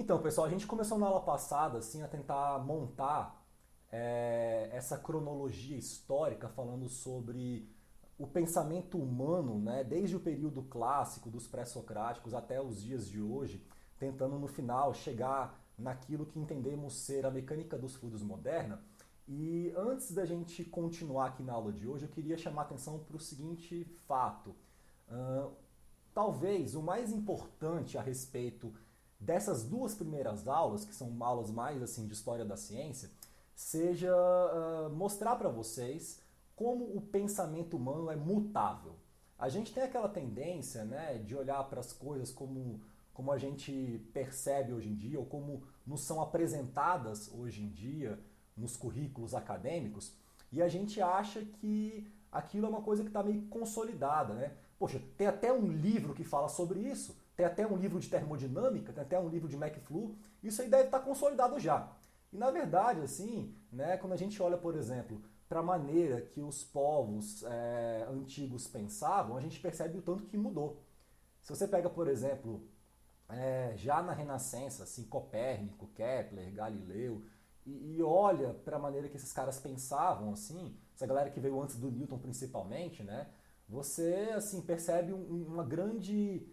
Então, pessoal, a gente começou na aula passada assim, a tentar montar essa cronologia histórica falando sobre o pensamento humano, né, desde o período clássico dos pré-socráticos até os dias de hoje, tentando no final chegar naquilo que entendemos ser a mecânica dos fluidos moderna. E antes da gente continuar aqui na aula de hoje, eu queria chamar a atenção para o seguinte fato. Ah, Talvez o mais importante a respeito dessas duas primeiras aulas, que são aulas mais assim de história da ciência, seja mostrar para vocês como o pensamento humano é mutável. A gente tem aquela tendência, né, de olhar para as coisas como a gente percebe hoje em dia, ou como nos são apresentadas hoje em dia nos currículos acadêmicos, e a gente acha que aquilo é uma coisa que está meio consolidada, né? Poxa, tem até um livro que fala sobre isso, tem até um livro de termodinâmica, tem até um livro de McFlu, isso aí deve estar consolidado já. E na verdade, assim, né, quando a gente olha, por exemplo, para a maneira que os povos antigos pensavam, a gente percebe o tanto que mudou. Se você pega, por exemplo, já na Renascença, assim, Copérnico, Kepler, Galileu, e olha para a maneira que esses caras pensavam, assim, essa galera que veio antes do Newton principalmente, né? Você assim percebe um grande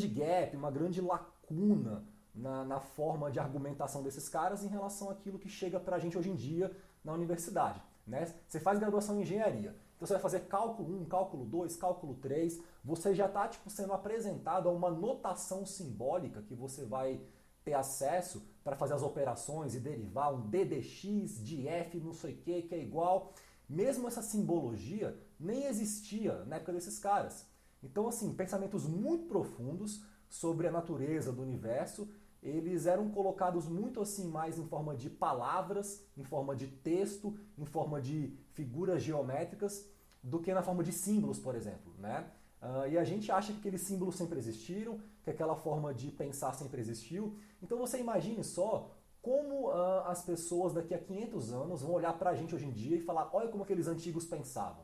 gap, uma grande lacuna na forma de argumentação desses caras em relação àquilo que chega para a gente hoje em dia na universidade. Né? Você faz graduação em engenharia, então você vai fazer cálculo 1, cálculo 2, cálculo 3, você já está tipo, sendo apresentado a uma notação simbólica que você vai ter acesso para fazer as operações e derivar um ddx de f não sei o que é igual. Mesmo essa simbologia nem existia na época desses caras. Então, assim, pensamentos muito profundos sobre a natureza do universo, eles eram colocados muito assim mais em forma de palavras, em forma de texto, em forma de figuras geométricas, do que na forma de símbolos, por exemplo, né? E a gente acha que aqueles símbolos sempre existiram, que aquela forma de pensar sempre existiu. Então você imagine só como as pessoas daqui a 500 anos vão olhar para a gente hoje em dia e falar, olha como aqueles antigos pensavam,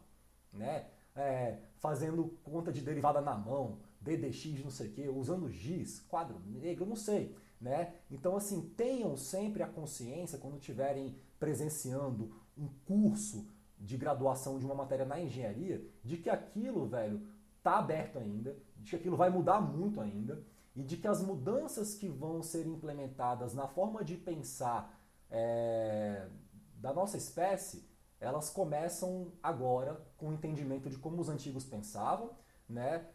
né? Fazendo conta de derivada na mão, ddx não sei o quê, usando giz, quadro negro, não sei, né? Então assim, tenham sempre a consciência quando estiverem presenciando um curso de graduação de uma matéria na engenharia, de que aquilo, velho, tá aberto ainda, de que aquilo vai mudar muito ainda, e de que as mudanças que vão ser implementadas na forma de pensar da nossa espécie, elas começam agora com o entendimento de como os antigos pensavam, né?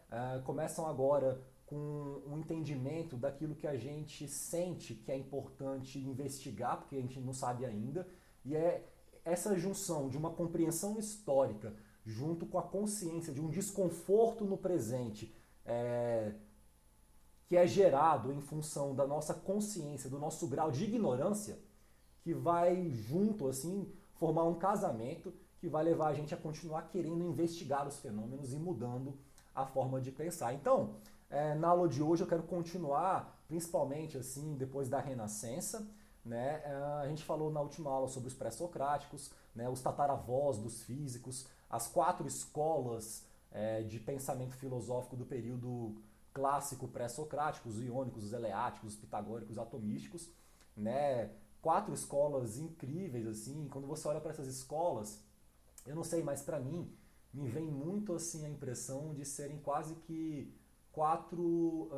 Começam agora com o entendimento daquilo que a gente sente que é importante investigar, porque a gente não sabe ainda, e é essa junção de uma compreensão histórica junto com a consciência de um desconforto no presente, que é gerado em função da nossa consciência, do nosso grau de ignorância, que vai junto assim formar um casamento que vai levar a gente a continuar querendo investigar os fenômenos e mudando a forma de pensar. Então, na aula de hoje eu quero continuar, principalmente assim depois da Renascença, né? A gente falou na última aula sobre os pré-socráticos, né? Os tataravós dos físicos, as quatro escolas de pensamento filosófico do período clássico pré-socrático, os iônicos, os eleáticos, os pitagóricos, os atomísticos, né? Quatro escolas incríveis, assim, quando você olha para essas escolas, eu não sei, mas para mim, me vem muito assim a impressão de serem quase que quatro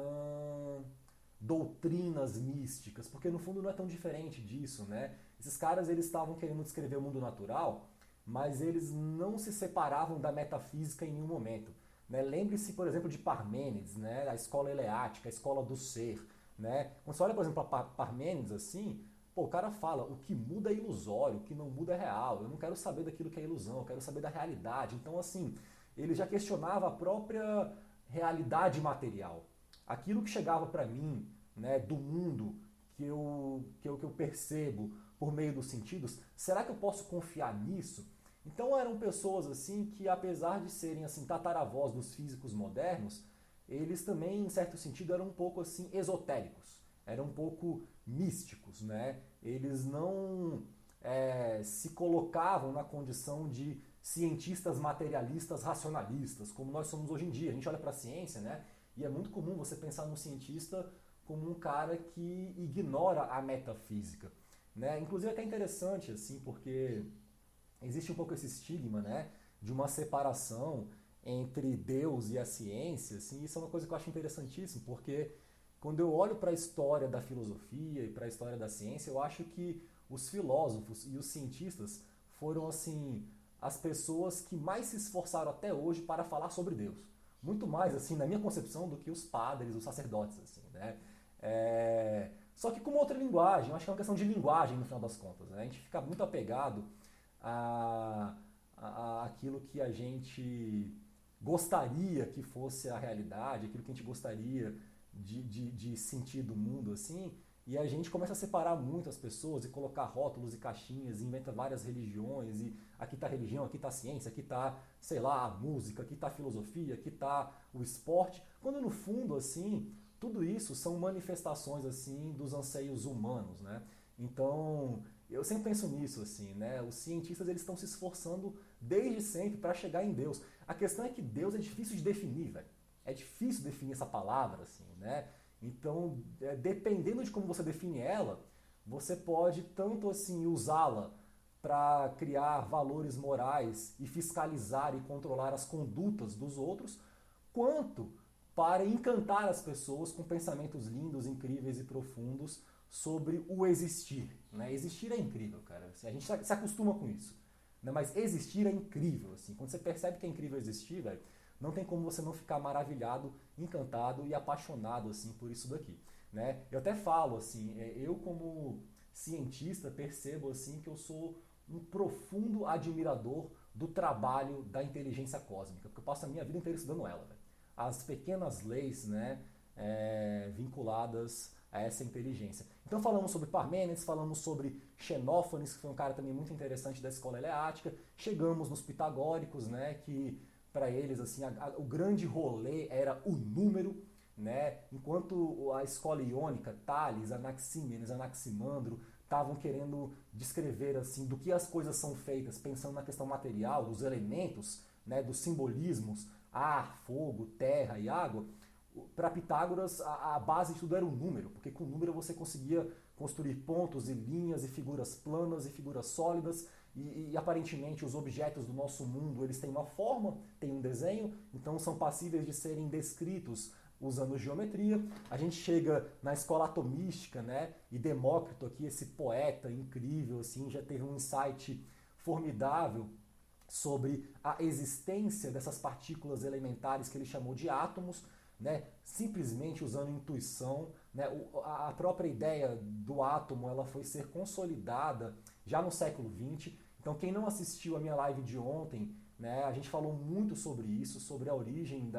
doutrinas místicas, porque no fundo não é tão diferente disso, né? Esses caras, eles estavam querendo descrever o mundo natural, mas eles não se separavam da metafísica em nenhum momento. Né? Lembre-se, por exemplo, de Parmênides, né? A escola eleática, a escola do ser. Né? Quando você olha, por exemplo, para Parmênides assim, pô, o cara fala, o que muda é ilusório, o que não muda é real. Eu não quero saber daquilo que é ilusão, eu quero saber da realidade. Então, assim, ele já questionava a própria realidade material. Aquilo que chegava para mim, né, do mundo que eu percebo por meio dos sentidos, será que eu posso confiar nisso? Então eram pessoas assim que, apesar de serem assim tataravós dos físicos modernos, eles também, em certo sentido, eram um pouco assim esotéricos, eram um pouco místicos, né? Eles não se colocavam na condição de cientistas materialistas racionalistas, como nós somos hoje em dia. A gente olha para a ciência, né? E é muito comum você pensar num cientista como um cara que ignora a metafísica, né? Inclusive é até interessante, assim, porque existe um pouco esse estigma, né, de uma separação entre Deus e a ciência, assim, isso é uma coisa que eu acho interessantíssimo, porque quando eu olho para a história da filosofia e para a história da ciência, eu acho que os filósofos e os cientistas foram, assim, as pessoas que mais se esforçaram até hoje para falar sobre Deus. Muito mais, assim, na minha concepção, do que os padres, os sacerdotes, assim, né? Só que com uma outra linguagem, eu acho que é uma questão de linguagem no final das contas, né? A gente fica muito apegado aquilo que a gente gostaria que fosse a realidade, aquilo que a gente gostaria de sentir do mundo, assim, e a gente começa a separar muito as pessoas e colocar rótulos e caixinhas, e inventa várias religiões, e aqui está a religião, aqui está a ciência, aqui está, sei lá, a música, aqui está a filosofia, aqui está o esporte, quando no fundo, assim, tudo isso são manifestações, assim, dos anseios humanos, né? Então, eu sempre penso nisso, assim, né? Os cientistas, eles estão se esforçando desde sempre para chegar em Deus. A questão é que Deus é difícil de definir, velho. É difícil definir essa palavra, assim, né? Então, dependendo de como você define ela, você pode tanto, assim, usá-la para criar valores morais e fiscalizar e controlar as condutas dos outros, quanto para encantar as pessoas com pensamentos lindos, incríveis e profundos sobre o existir, né? Existir é incrível, cara. A gente se acostuma com isso, né? Mas existir é incrível, assim. Quando você percebe que é incrível existir, velho, não tem como você não ficar maravilhado, encantado e apaixonado, assim, por isso daqui, né? Eu até falo, assim, eu como cientista percebo, assim, que eu sou um profundo admirador do trabalho da inteligência cósmica, porque eu passo a minha vida inteira estudando ela, velho. As pequenas leis, né, vinculadas a essa inteligência. Então falamos sobre Parmênides, falamos sobre Xenófanes, que foi um cara também muito interessante da escola eleática, chegamos nos pitagóricos, né, que para eles assim o grande rolê era o número, né, enquanto a escola iônica, Tales, Anaxímenes, Anaximandro, estavam querendo descrever assim do que as coisas são feitas, pensando na questão material, dos elementos, né, dos simbolismos, ar, fogo, terra e água. Para Pitágoras, a base de tudo era o número, porque com o número você conseguia construir pontos e linhas e figuras planas e figuras sólidas, e aparentemente os objetos do nosso mundo eles têm uma forma, têm um desenho, então são passíveis de serem descritos usando geometria. A gente chega na escola atomística, né? E Demócrito aqui, esse poeta incrível, assim, já teve um insight formidável sobre a existência dessas partículas elementares que ele chamou de átomos, né, simplesmente usando intuição, né, a própria ideia do átomo ela foi ser consolidada já no século XX. Então quem não assistiu a minha live de ontem, né, a gente falou muito sobre isso, sobre a origem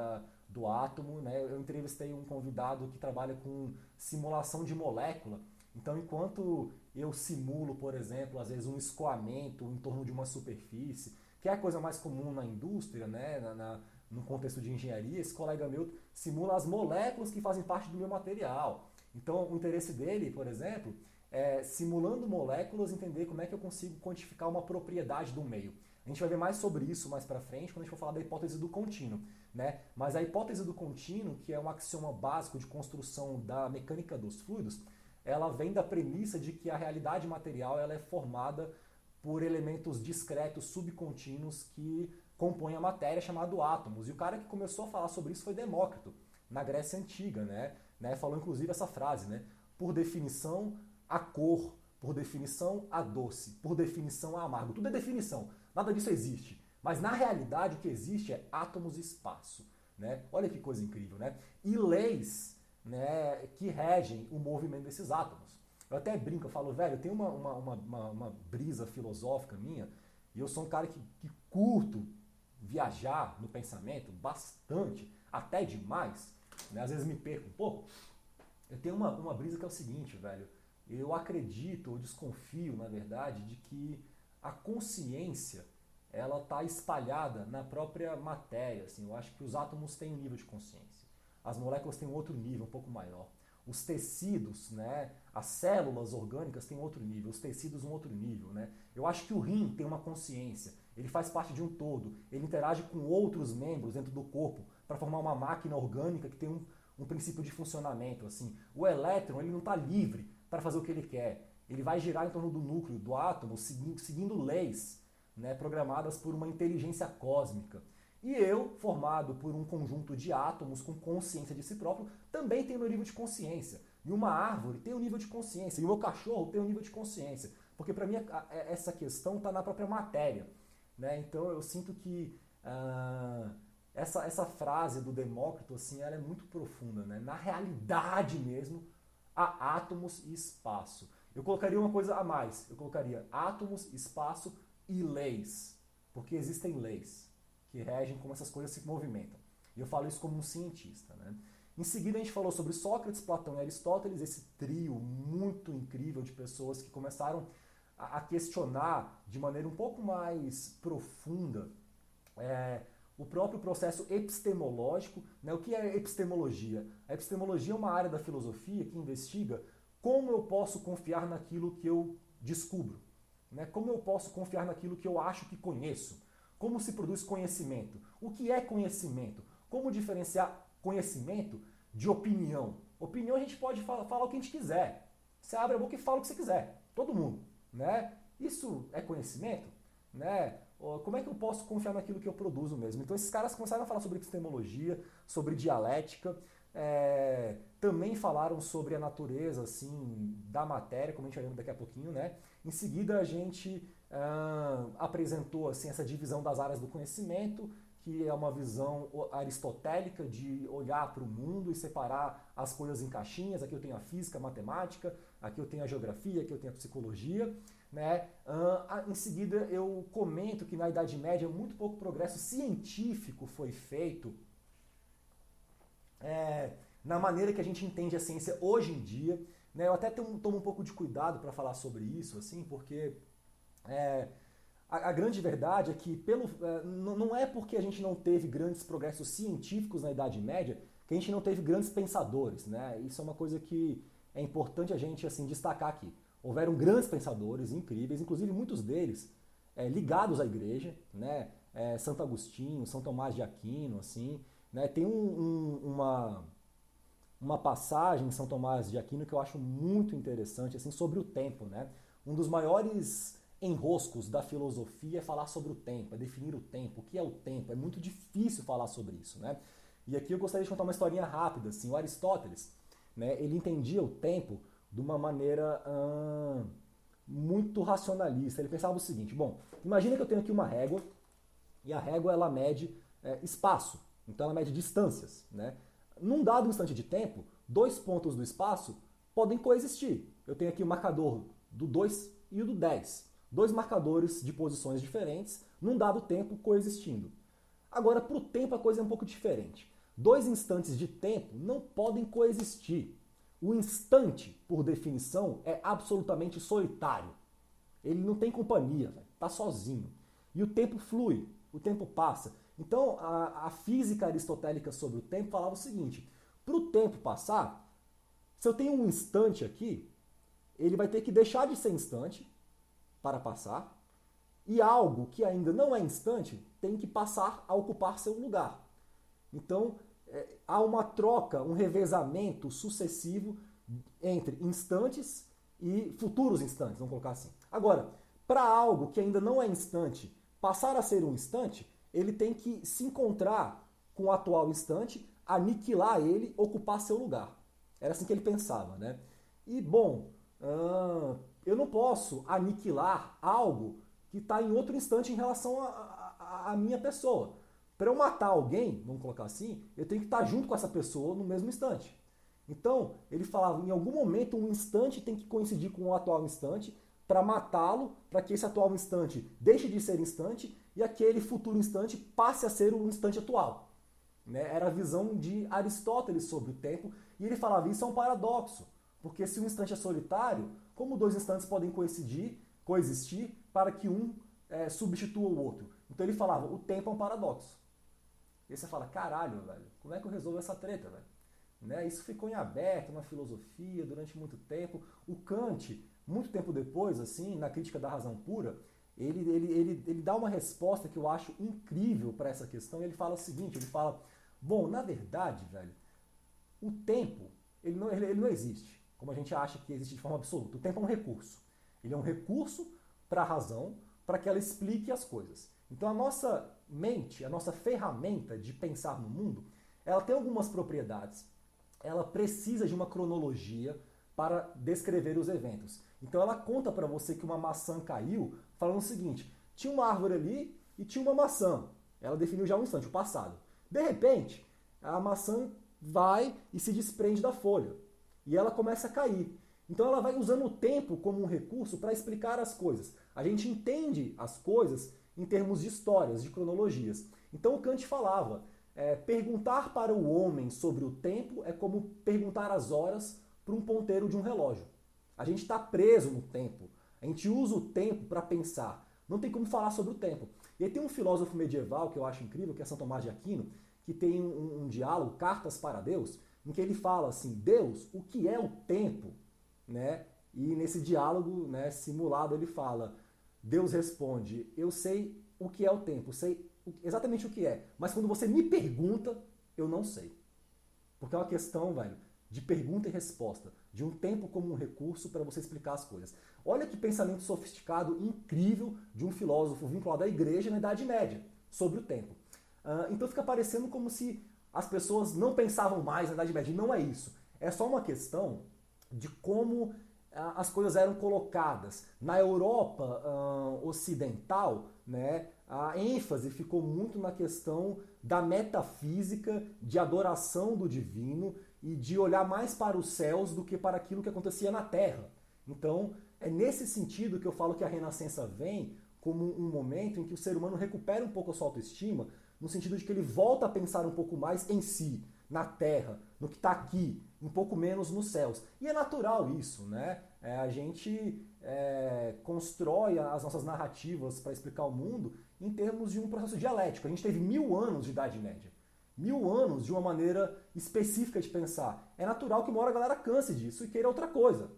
do átomo, né, eu entrevistei um convidado que trabalha com simulação de molécula. Então enquanto eu simulo, por exemplo, às vezes um escoamento em torno de uma superfície, que é a coisa mais comum na indústria, né, no contexto de engenharia, esse colega meu simula as moléculas que fazem parte do meu material. Então, o interesse dele, por exemplo, é, simulando moléculas, entender como é que eu consigo quantificar uma propriedade do meio. A gente vai ver mais sobre isso mais para frente, quando a gente for falar da hipótese do contínuo, né? Mas a hipótese do contínuo, que é um axioma básico de construção da mecânica dos fluidos, ela vem da premissa de que a realidade material ela é formada por elementos discretos, subcontínuos, que compõem a matéria, chamado átomos. E o cara que começou a falar sobre isso foi Demócrito, na Grécia Antiga, né? Falou inclusive essa frase, né? Por definição, a cor, por definição, a doce, por definição, a amargo. Tudo é definição, nada disso existe. Mas na realidade o que existe é átomos e espaço, né? Olha que coisa incrível, né? E leis, né, que regem o movimento desses átomos. Eu até brinco, eu falo, velho, eu tenho uma brisa filosófica minha, e eu sou um cara que curto viajar no pensamento bastante, até demais, né? Às vezes me perco um pouco. Eu tenho uma brisa que é o seguinte, velho, eu acredito, ou desconfio, na verdade, de que a consciência ela está espalhada na própria matéria. Assim, eu acho que os átomos têm um nível de consciência, as moléculas têm um outro nível, um pouco maior. Os tecidos, né, as células orgânicas têm outro nível, os tecidos um outro nível, né? Eu acho que o rim tem uma consciência, ele faz parte de um todo, ele interage com outros membros dentro do corpo para formar uma máquina orgânica que tem um princípio de funcionamento. Assim. O elétron ele não está livre para fazer o que ele quer. Ele vai girar em torno do núcleo, do átomo, seguindo leis, né, programadas por uma inteligência cósmica. E eu, formado por um conjunto de átomos com consciência de si próprio, também tenho meu nível de consciência. E uma árvore tem um nível de consciência. E o meu cachorro tem um nível de consciência. Porque para mim essa questão está na própria matéria. Né? Então eu sinto que essa frase do Demócrito assim, ela é muito profunda. Né? Na realidade mesmo, há átomos e espaço. Eu colocaria uma coisa a mais. Eu colocaria átomos, espaço e leis. Porque existem leis que regem como essas coisas se movimentam. E eu falo isso como um cientista. Né? Em seguida a gente falou sobre Sócrates, Platão e Aristóteles, esse trio muito incrível de pessoas que começaram a questionar de maneira um pouco mais profunda o próprio processo epistemológico. Né? O que é epistemologia? A epistemologia é uma área da filosofia que investiga como eu posso confiar naquilo que eu descubro. Né? Como eu posso confiar naquilo que eu acho que conheço. Como se produz conhecimento? O que é conhecimento? Como diferenciar conhecimento de opinião? Opinião a gente pode falar o que a gente quiser. Você abre a boca e fala o que você quiser. Todo mundo. Né? Isso é conhecimento? Né? Como é que eu posso confiar naquilo que eu produzo mesmo? Então esses caras começaram a falar sobre epistemologia, sobre dialética, também falaram sobre a natureza assim, da matéria, como a gente vai ver daqui a pouquinho. Né? Em seguida a gente apresentou assim, essa divisão das áreas do conhecimento, que é uma visão aristotélica de olhar para o mundo e separar as coisas em caixinhas. Aqui eu tenho a física, a matemática, aqui eu tenho a geografia, aqui eu tenho a psicologia. Né? Em seguida eu comento que na Idade Média muito pouco progresso científico foi feito na maneira que a gente entende a ciência hoje em dia. Né? Eu até tomo um pouco de cuidado para falar sobre isso, assim, porque a grande verdade é que não é porque a gente não teve grandes progressos científicos na Idade Média que a gente não teve grandes pensadores. Né? Isso é uma coisa que é importante a gente assim, destacar aqui. Houveram grandes pensadores incríveis, inclusive muitos deles ligados à igreja, né? Santo Agostinho, São Tomás de Aquino, assim, né? Tem uma passagem em São Tomás de Aquino que eu acho muito interessante, assim, sobre o tempo. Né? Um dos maiores enroscos da filosofia é falar sobre o tempo, é definir o tempo. O que é o tempo? É muito difícil falar sobre isso. Né? E aqui eu gostaria de contar uma historinha rápida. Assim, o Aristóteles, né, ele entendia o tempo de uma maneira muito racionalista. Ele pensava o seguinte: bom, imagina que eu tenho aqui uma régua e a régua ela mede espaço, então ela mede distâncias. Né? Num dado instante de tempo, dois pontos do espaço podem coexistir. Eu tenho aqui o marcador do 2 e o do 10. Dois marcadores de posições diferentes, num dado tempo coexistindo. Agora, para o tempo a coisa é um pouco diferente. Dois instantes de tempo não podem coexistir. O instante, por definição, é absolutamente solitário. Ele não tem companhia, está sozinho. E o tempo flui, o tempo passa. Então, a física aristotélica sobre o tempo falava o seguinte: para o tempo passar, se eu tenho um instante aqui, ele vai ter que deixar de ser instante para passar, e algo que ainda não é instante tem que passar a ocupar seu lugar. Então, há uma troca, um revezamento sucessivo entre instantes e futuros instantes, vamos colocar assim. Agora, para algo que ainda não é instante passar a ser um instante, ele tem que se encontrar com o atual instante, aniquilar ele, ocupar seu lugar. Era assim que ele pensava. Né? E, bom, eu não posso aniquilar algo que está em outro instante em relação à minha pessoa. Para eu matar alguém, vamos colocar assim, eu tenho que estar junto com essa pessoa no mesmo instante. Então, ele falava, em algum momento, um instante tem que coincidir com o atual instante para matá-lo, para que esse atual instante deixe de ser instante e aquele futuro instante passe a ser o instante atual. Né? Era a visão de Aristóteles sobre o tempo, e ele falava, isso é um paradoxo, porque se um instante é solitário, como dois instantes podem coexistir para que um substitua o outro? Então ele falava, o tempo é um paradoxo. E aí você fala, caralho, velho, como é que eu resolvo essa treta, velho? Né? Isso ficou em aberto na filosofia durante muito tempo. O Kant, muito tempo depois, assim, na Crítica da Razão Pura, ele dá uma resposta que eu acho incrível para essa questão. Ele fala o seguinte, ele fala, bom, na verdade, velho, O tempo, ele não existe, como a gente acha que existe de forma absoluta. O tempo é um recurso. Ele é um recurso para a razão, para que ela explique as coisas. Então a nossa mente, a nossa ferramenta de pensar no mundo, ela tem algumas propriedades. Ela precisa de uma cronologia para descrever os eventos. Então ela conta para você que uma maçã caiu, falando o seguinte: tinha uma árvore ali e tinha uma maçã. Ela definiu já um instante, o passado. De repente, a maçã vai e se desprende da folha. E ela começa a cair. Então ela vai usando o tempo como um recurso para explicar as coisas. A gente entende as coisas em termos de histórias, de cronologias. Então o Kant falava, perguntar para o homem sobre o tempo é como perguntar as horas para um ponteiro de um relógio. A gente está preso no tempo. A gente usa o tempo para pensar. Não tem como falar sobre o tempo. E aí tem um filósofo medieval que eu acho incrível, que é São Tomás de Aquino, que tem um diálogo, Cartas para Deus, em que ele fala assim: Deus, o que é o tempo? Né? E nesse diálogo, né, simulado, ele fala, Deus responde: eu sei o que é o tempo, sei exatamente o que é, mas quando você me pergunta, eu não sei. Porque é uma questão, velho, de pergunta e resposta, de um tempo como um recurso para você explicar as coisas. Olha que pensamento sofisticado, incrível, de um filósofo vinculado à igreja na Idade Média, sobre o tempo. Então fica parecendo como se as pessoas não pensavam mais na Idade Média. E não é isso. É só uma questão de como as coisas eram colocadas. Na Europa ocidental, né, a ênfase ficou muito na questão da metafísica, de adoração do divino e de olhar mais para os céus do que para aquilo que acontecia na Terra. Então, é nesse sentido que eu falo que a Renascença vem como um momento em que o ser humano recupera um pouco a sua autoestima, no sentido de que ele volta a pensar um pouco mais em si, na Terra, no que está aqui, um pouco menos nos céus. E é natural isso, né? A gente constrói as nossas narrativas para explicar o mundo em termos de um processo dialético. A gente teve 1000 anos de Idade Média. 1000 anos de uma maneira específica de pensar. É natural que uma hora a galera canse disso e queira outra coisa.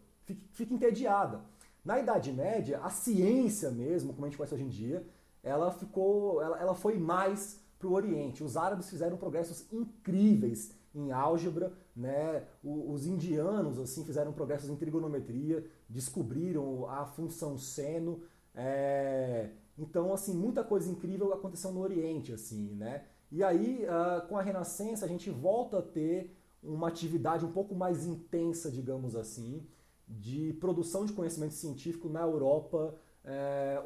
Fique entediada. Na Idade Média, a ciência mesmo, como a gente conhece hoje em dia, ela foi mais para o Oriente. Os árabes fizeram progressos incríveis em álgebra, né? Os indianos assim fizeram progressos em trigonometria, descobriram a função seno. Então, assim, muita coisa incrível aconteceu no Oriente, assim, né? E aí, com a Renascença, a gente volta a ter uma atividade um pouco mais intensa, digamos assim, de produção de conhecimento científico na Europa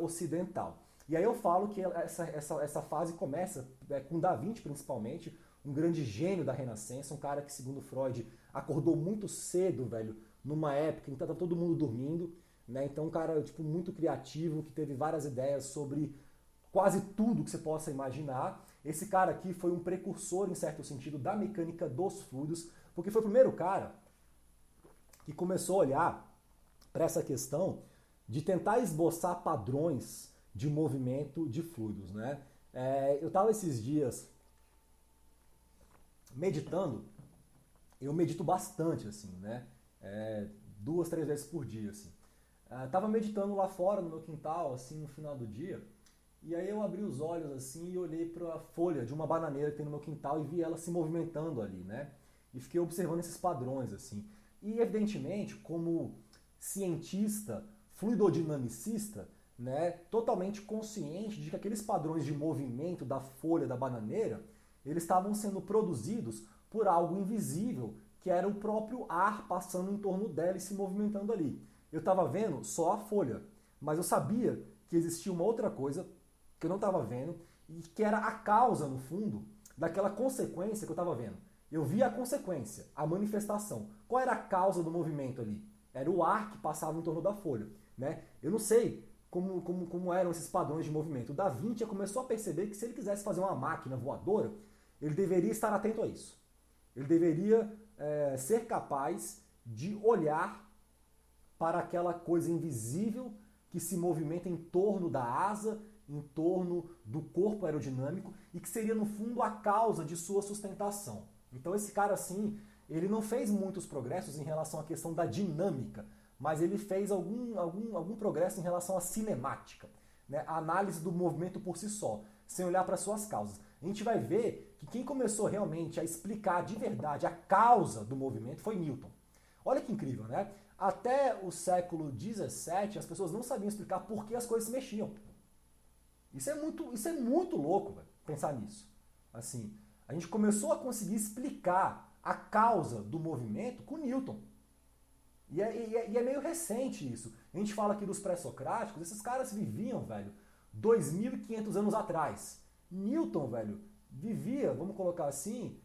ocidental. E aí eu falo que essa fase começa com Da Vinci, principalmente, um grande gênio da Renascença, um cara que, segundo Freud, acordou muito cedo, velho, numa época em que estava todo mundo dormindo, né? Então um cara tipo, muito criativo, que teve várias ideias sobre quase tudo que você possa imaginar. Esse cara aqui foi um precursor, em certo sentido, da mecânica dos fluidos, porque foi o primeiro cara que começou a olhar para essa questão de tentar esboçar padrões de movimento de fluidos, né? Eu estava esses dias meditando, eu medito bastante, assim, né? 2, 3 vezes por dia, assim. Tava meditando lá fora no meu quintal, assim, no final do dia, e aí eu abri os olhos, assim, e olhei para a folha de uma bananeira que tem no meu quintal e vi ela se movimentando ali, né? E fiquei observando esses padrões, assim. E, evidentemente, como cientista, fluidodinamicista, né, totalmente consciente de que aqueles padrões de movimento da folha da bananeira, eles estavam sendo produzidos por algo invisível, que era o próprio ar passando em torno dela e se movimentando ali. Eu estava vendo só a folha, mas eu sabia que existia uma outra coisa que eu não estava vendo e que era a causa, no fundo, daquela consequência que eu estava vendo. Eu via a consequência, a manifestação. Qual era a causa do movimento ali? Era o ar que passava em torno da folha, né? Eu não sei como eram esses padrões de movimento. O Da Vinci começou a perceber que se ele quisesse fazer uma máquina voadora, ele deveria estar atento a isso. Ele deveria ser capaz de olhar para aquela coisa invisível que se movimenta em torno da asa, em torno do corpo aerodinâmico e que seria, no fundo, a causa de sua sustentação. Então esse cara, assim, ele não fez muitos progressos em relação à questão da dinâmica, mas ele fez algum progresso em relação à cinemática, né? A análise do movimento por si só, sem olhar para suas causas. A gente vai ver que quem começou realmente a explicar de verdade a causa do movimento foi Newton. Olha que incrível, né? Até o século XVII, as pessoas não sabiam explicar por que as coisas se mexiam. Isso é muito louco, velho, pensar nisso. Assim, a gente começou a conseguir explicar a causa do movimento com Newton. E é meio recente isso. A gente fala aqui dos pré-socráticos, esses caras viviam, velho, 2.500 anos atrás. Newton, velho, vivia, vamos colocar assim,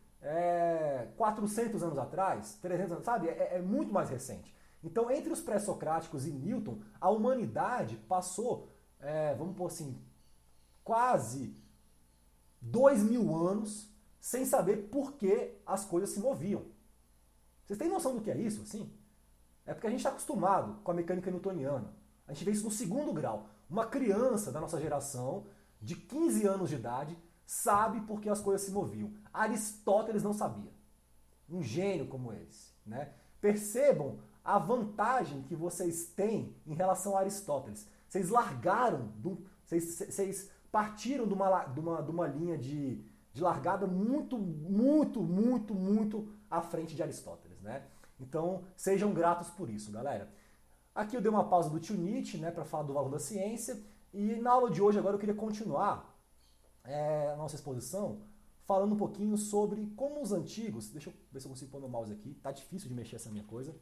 400 anos atrás, 300 anos, sabe? É muito mais recente. Então, entre os pré-socráticos e Newton, a humanidade passou, vamos pôr assim, quase 2.000 anos sem saber por que as coisas se moviam. Vocês têm noção do que é isso, assim? É porque a gente está acostumado com a mecânica newtoniana. A gente vê isso no segundo grau. Uma criança da nossa geração, de 15 anos de idade, sabe por que as coisas se moviam. Aristóteles não sabia. Um gênio como eles, né? Percebam a vantagem que vocês têm em relação a Aristóteles. Vocês largaram, vocês partiram de uma linha de largada muito à frente de Aristóteles, né? Então, sejam gratos por isso, galera. Aqui eu dei uma pausa do tio Nietzsche, né, para falar do valor da ciência, e na aula de hoje agora eu queria continuar a nossa exposição falando um pouquinho sobre como os antigos, deixa eu ver se eu consigo pôr meu mouse aqui, tá difícil de mexer essa minha coisa,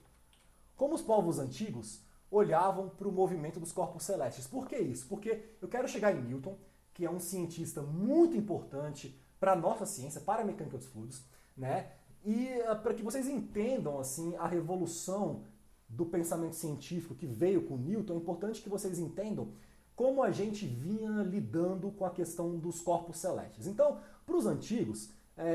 como os povos antigos olhavam para o movimento dos corpos celestes. Por que isso? Porque eu quero chegar em Newton, que é um cientista muito importante para a nossa ciência, para a mecânica dos fluidos, né? E para que vocês entendam assim a revolução do pensamento científico que veio com Newton, é importante que vocês entendam como a gente vinha lidando com a questão dos corpos celestes. Então, para os antigos,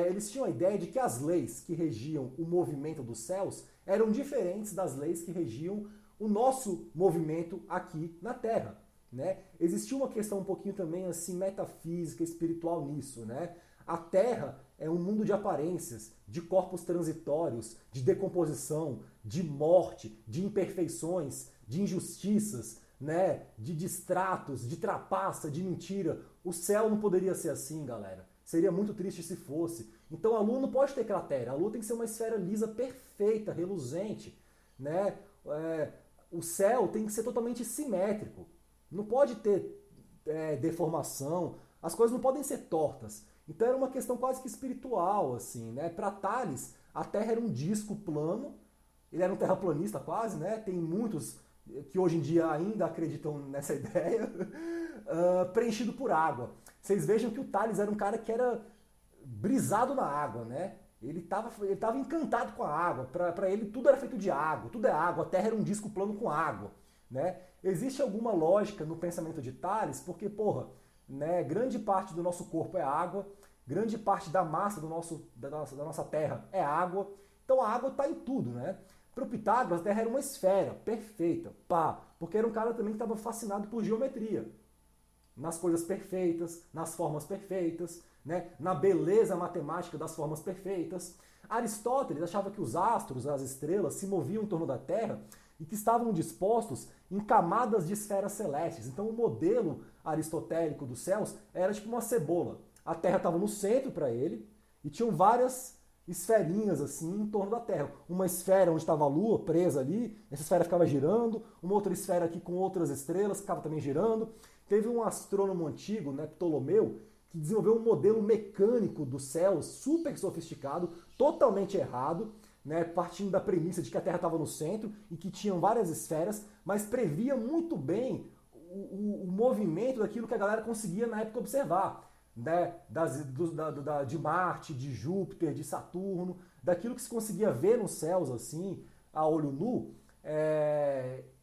eles tinham a ideia de que as leis que regiam o movimento dos céus eram diferentes das leis que regiam o nosso movimento aqui na Terra, né? Existia uma questão um pouquinho também assim metafísica, espiritual nisso, né? A Terra é um mundo de aparências, de corpos transitórios, de decomposição, de morte, de imperfeições, de injustiças, né? De distratos, de trapaça, de mentira. O céu não poderia ser assim, galera. Seria muito triste se fosse. Então a Lua não pode ter cratera. A Lua tem que ser uma esfera lisa perfeita, reluzente, né? O céu tem que ser totalmente simétrico. Não pode ter deformação. As coisas não podem ser tortas. Então era uma questão quase que espiritual, assim, né? Para Tales, a Terra era um disco plano. Ele era um terraplanista quase, né? Tem muitos que hoje em dia ainda acreditam nessa ideia, preenchido por água. Vocês vejam que o Tales era um cara que era brisado na água, né? Ele estava encantado com a água. Para ele tudo era feito de água, tudo é água. A Terra era um disco plano com água, né? Existe alguma lógica no pensamento de Tales, porque, porra, né, grande parte do nosso corpo é água, grande parte da massa da nossa Terra é água. Então a água está em tudo, né? Para o Pitágoras, a Terra era uma esfera perfeita, porque era um cara também que estava fascinado por geometria, nas coisas perfeitas, nas formas perfeitas, né? Na beleza matemática das formas perfeitas. Aristóteles achava que os astros, as estrelas, se moviam em torno da Terra e que estavam dispostos em camadas de esferas celestes. Então o modelo aristotélico dos céus era tipo uma cebola. A Terra estava no centro para ele e tinham várias esferinhas assim em torno da Terra. Uma esfera onde estava a Lua presa ali, essa esfera ficava girando, uma outra esfera aqui com outras estrelas que ficava também girando. Teve um astrônomo antigo, né, Ptolomeu, que desenvolveu um modelo mecânico do céu super sofisticado, totalmente errado, né, partindo da premissa de que a Terra estava no centro e que tinham várias esferas, mas previa muito bem o movimento daquilo que a galera conseguia na época observar, né, de Marte, de Júpiter, de Saturno, daquilo que se conseguia ver nos céus assim, a olho nu.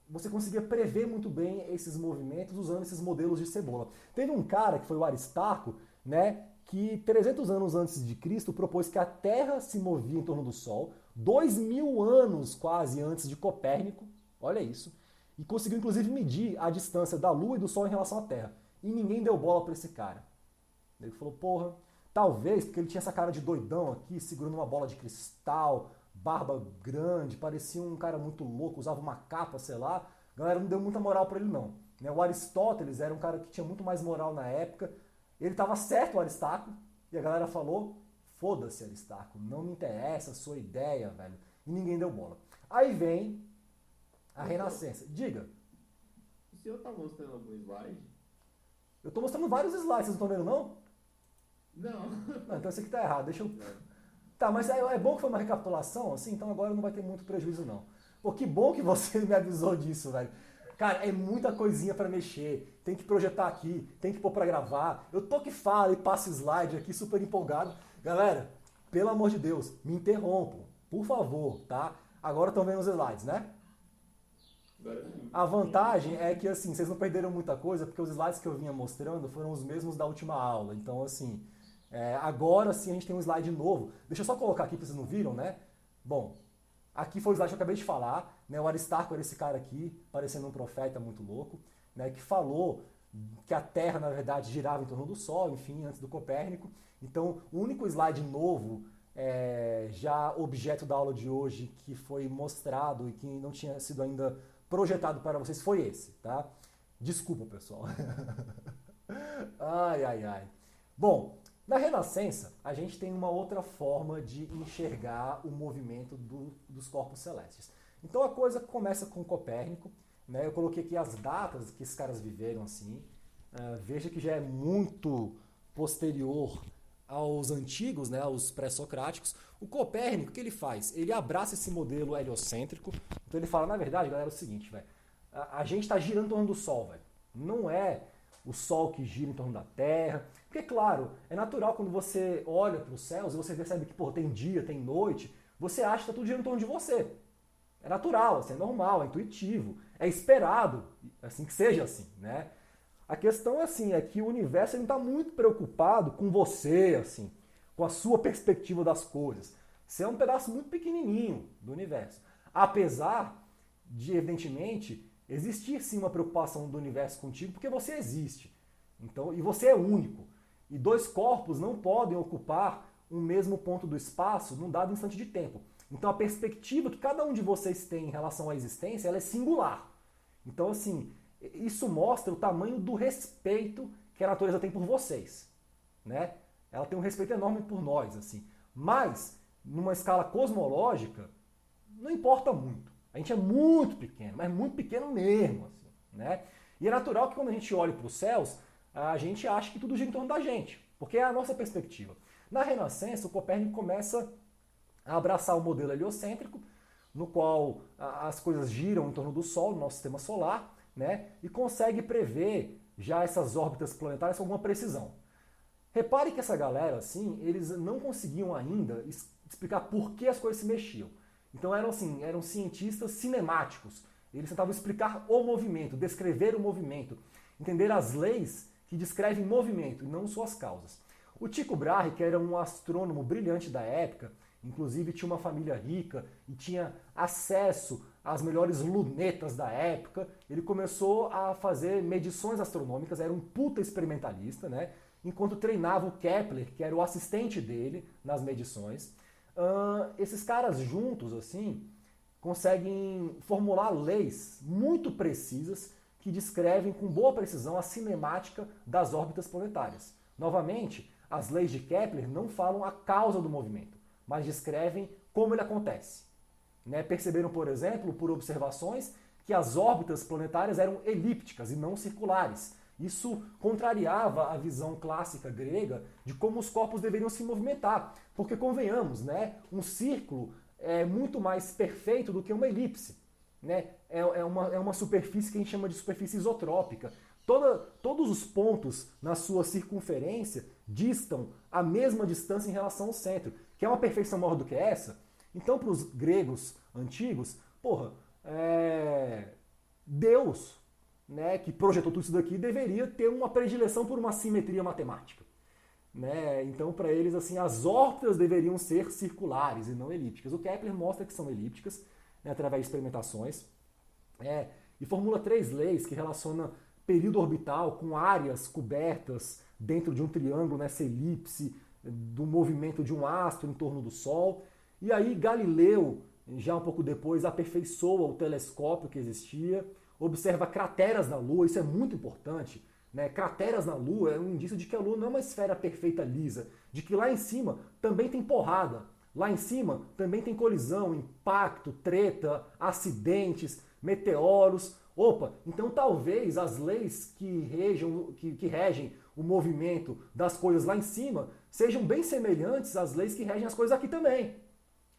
Você conseguia prever muito bem esses movimentos usando esses modelos de cebola. Teve um cara, que foi o Aristarco, né, que 300 anos antes de Cristo propôs que a Terra se movia em torno do Sol, 2.000 anos quase antes de Copérnico, olha isso, e conseguiu inclusive medir a distância da Lua e do Sol em relação à Terra. E ninguém deu bola para esse cara. Ele falou, porra, talvez porque ele tinha essa cara de doidão aqui, segurando uma bola de cristal, barba grande, parecia um cara muito louco, usava uma capa, sei lá. A galera não deu muita moral para ele, não. O Aristóteles era um cara que tinha muito mais moral na época. Ele estava certo, o Aristarco, e a galera falou Foda-se, Aristarco, não me interessa a sua ideia, velho. E ninguém deu bola. Aí vem a Renascença. Diga. O senhor tá mostrando algum slide? Eu tô mostrando vários slides, vocês não estão vendo, não? Não. Não, então esse aqui tá errado. Deixa eu... Tá, mas é bom que foi uma recapitulação, assim, então agora não vai ter muito prejuízo, não. Pô, que bom que você me avisou disso, velho. Cara, é muita coisinha pra mexer. Tem que projetar aqui, tem que pôr pra gravar. Eu tô que falo e passo slide aqui, super empolgado. Galera, pelo amor de Deus, me interrompam, por favor, tá? Agora estão vendo os slides, né? A vantagem é que, assim, vocês não perderam muita coisa, porque os slides que eu vinha mostrando foram os mesmos da última aula. Então, assim, agora sim a gente tem um slide novo. Deixa eu só colocar aqui, porque vocês não viram, né? Bom, aqui foi o slide que eu acabei de falar, né? O Aristarco era esse cara aqui, parecendo um profeta muito louco, né? Que falou que a Terra, na verdade, girava em torno do Sol, enfim, antes do Copérnico. Então, o único slide novo, já objeto da aula de hoje, que foi mostrado e que não tinha sido ainda projetado para vocês, foi esse, tá? Desculpa, pessoal. Ai, ai, ai. Bom, na Renascença, a gente tem uma outra forma de enxergar o movimento dos corpos celestes. Então, a coisa começa com Copérnico, né? Eu coloquei aqui as datas que esses caras viveram, assim. Veja que já é muito posterior aos antigos, né, aos pré-socráticos. O Copérnico, o que ele faz? Ele abraça esse modelo heliocêntrico. Então ele fala, na verdade, galera, é o seguinte, velho. A gente está girando em torno do Sol, velho. Não é o Sol que gira em torno da Terra. Porque, claro, é natural quando você olha para os céus e você percebe que, pô, tem dia, tem noite, você acha que está tudo girando em torno de você. É natural, assim, é normal, é intuitivo, é esperado, assim que seja assim, né? A questão assim, é que o universo não está muito preocupado com você, assim, com a sua perspectiva das coisas. Você é um pedaço muito pequenininho do universo. Apesar de, evidentemente, existir sim uma preocupação do universo contigo, porque você existe. Então, e você é único. E dois corpos não podem ocupar um mesmo ponto do espaço num dado instante de tempo. Então a perspectiva que cada um de vocês tem em relação à existência, ela é singular. Então, assim, isso mostra o tamanho do respeito que a natureza tem por vocês, né? Ela tem um respeito enorme por nós, assim. Mas, numa escala cosmológica, não importa muito. A gente é muito pequeno, mas muito pequeno mesmo, assim, né? E é natural que quando a gente olha para os céus, a gente acha que tudo gira em torno da gente, porque é a nossa perspectiva. Na Renascença, o Copérnico começa a abraçar o modelo heliocêntrico, no qual as coisas giram em torno do Sol, no nosso sistema solar, né, e consegue prever já essas órbitas planetárias com alguma precisão. Repare que essa galera, assim, eles não conseguiam ainda explicar por que as coisas se mexiam. Então eram, assim, eram cientistas cinemáticos. Eles tentavam explicar o movimento, descrever o movimento, entender as leis que descrevem movimento e não suas causas. O Tycho Brahe, que era um astrônomo brilhante da época, inclusive tinha uma família rica e tinha acesso às melhores lunetas da época, ele começou a fazer medições astronômicas, era um puta experimentalista, né? Enquanto treinava o Kepler, que era o assistente dele nas medições. Esses caras juntos, assim, conseguem formular leis muito precisas que descrevem com boa precisão a cinemática das órbitas planetárias. Novamente, as leis de Kepler não falam a causa do movimento, mas descrevem como ele acontece. Né? Perceberam, por exemplo, por observações, que as órbitas planetárias eram elípticas e não circulares. Isso contrariava a visão clássica grega de como os corpos deveriam se movimentar. Porque, convenhamos, né, um círculo é muito mais perfeito do que uma elipse. Né? É uma superfície que a gente chama de superfície isotrópica. Todos os pontos na sua circunferência distam a mesma distância em relação ao centro. Que é uma perfeição maior do que essa? Então, para os gregos antigos, Deus, né, que projetou tudo isso daqui, deveria ter uma predileção por uma simetria matemática. Né? Então, para eles, assim, as órbitas deveriam ser circulares e não elípticas. O Kepler mostra que são elípticas, né, através de experimentações, e formula 3 leis que relacionam período orbital com áreas cobertas dentro de um triângulo nessa elipse do movimento de um astro em torno do Sol. E aí Galileu, já um pouco depois, aperfeiçoa o telescópio que existia, observa crateras na Lua, isso é muito importante, né? Crateras na Lua é um indício de que a Lua não é uma esfera perfeita lisa, de que lá em cima também tem porrada, lá em cima também tem colisão, impacto, treta, acidentes, meteoros. Opa, então talvez as leis que regem o movimento das coisas lá em cima sejam bem semelhantes às leis que regem as coisas aqui também.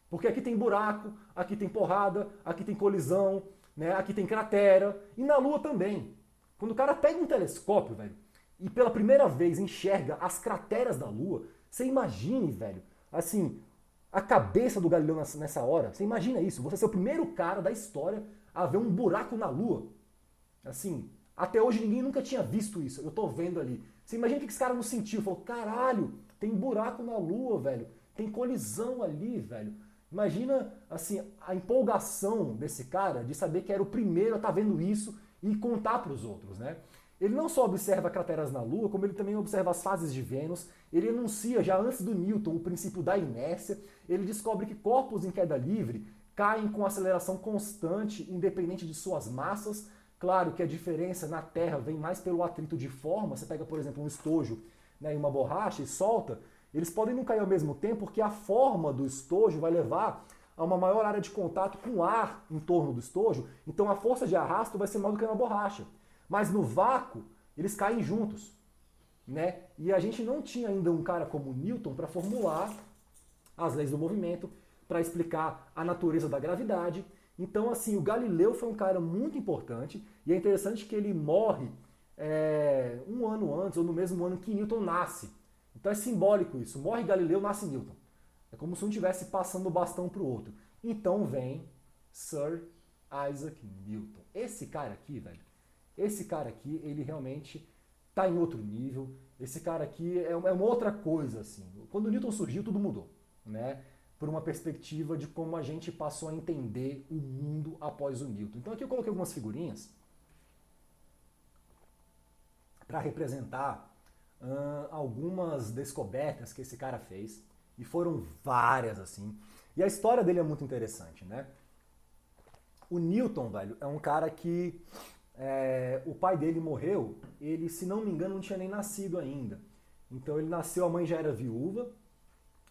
Porque aqui tem buraco, aqui tem porrada, aqui tem colisão, né? Aqui tem cratera, e na Lua também. Quando o cara pega um telescópio, velho, e pela primeira vez enxerga as crateras da Lua, você imagine, velho, assim, a cabeça do Galileu nessa hora, você imagina isso, você ser o primeiro cara da história a ver um buraco na Lua. Assim, até hoje ninguém nunca tinha visto isso, eu tô vendo ali. Você imagina o que esse cara não sentiu, falou, caralho, tem buraco na Lua, velho, tem colisão ali, velho. Imagina, assim, a empolgação desse cara de saber que era o primeiro a estar vendo isso e contar para os outros, né? Ele não só observa crateras na Lua, como ele também observa as fases de Vênus. Ele enuncia, já antes do Newton, o princípio da inércia. Ele descobre que corpos em queda livre caem com aceleração constante, independente de suas massas. Claro que a diferença na Terra vem mais pelo atrito de forma. Você pega, por exemplo, um estojo, né, e uma borracha e solta. Eles podem não cair ao mesmo tempo porque a forma do estojo vai levar a uma maior área de contato com o ar em torno do estojo, então a força de arrasto vai ser maior do que na borracha. Mas no vácuo, eles caem juntos, né? E a gente não tinha ainda um cara como Newton para formular as leis do movimento, para explicar a natureza da gravidade. Então, assim, o Galileu foi um cara muito importante, e é interessante que ele morre um ano antes, ou no mesmo ano que Newton nasce. Então é simbólico isso. Morre Galileu, nasce Newton. É como se um estivesse passando o bastão para o outro. Então vem Sir Isaac Newton. Esse cara aqui, velho, esse cara aqui, ele realmente está em outro nível. Esse cara aqui é uma outra coisa, assim. Quando o Newton surgiu, tudo mudou, né? Por uma perspectiva de como a gente passou a entender o mundo após o Newton. Então aqui eu coloquei algumas figurinhas para representar algumas descobertas que esse cara fez, e foram várias, assim. E a história dele é muito interessante, né? O Newton, velho, é um cara que o pai dele morreu, ele, se não me engano, não tinha nem nascido ainda. Então ele nasceu, a mãe já era viúva,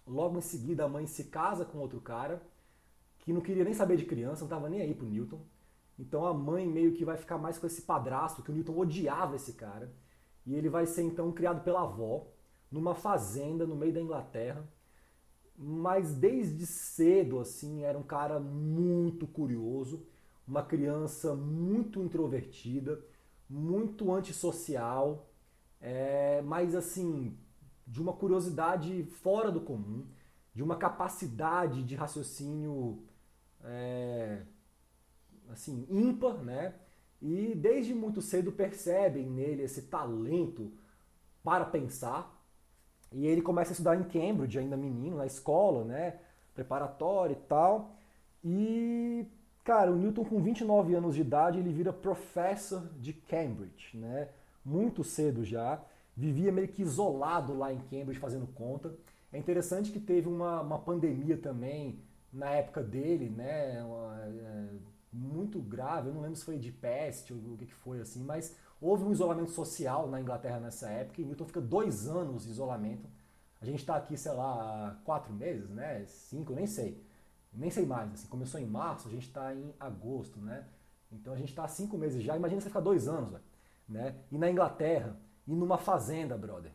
logo em seguida a mãe se casa com outro cara, que não queria nem saber de criança, não estava nem aí pro Newton. Então a mãe meio que vai ficar mais com esse padrasto, que o Newton odiava esse cara. E ele vai ser então criado pela avó, numa fazenda no meio da Inglaterra. Mas desde cedo, assim, era um cara muito curioso, uma criança muito introvertida, muito antissocial, mas assim, de uma curiosidade fora do comum, de uma capacidade de raciocínio assim, ímpar, né? E desde muito cedo percebem nele esse talento para pensar. E ele começa a estudar em Cambridge, ainda menino, na escola, né? Preparatória e tal. E, cara, o Newton com 29 anos de idade, ele vira professor de Cambridge, né? Muito cedo já. Vivia meio que isolado lá em Cambridge, fazendo conta. É interessante que teve uma pandemia também na época dele, né? Muito grave, eu não lembro se foi de peste ou o que foi assim, mas houve um isolamento social na Inglaterra nessa época e Newton fica 2 anos de isolamento. A gente está aqui, sei lá, há 4 meses, né? 5, nem sei mais. Assim, começou em março, a gente está em agosto, né? Então a gente está há 5 meses já. Imagina você ficar 2 anos, velho, né? E na Inglaterra, e numa fazenda, brother.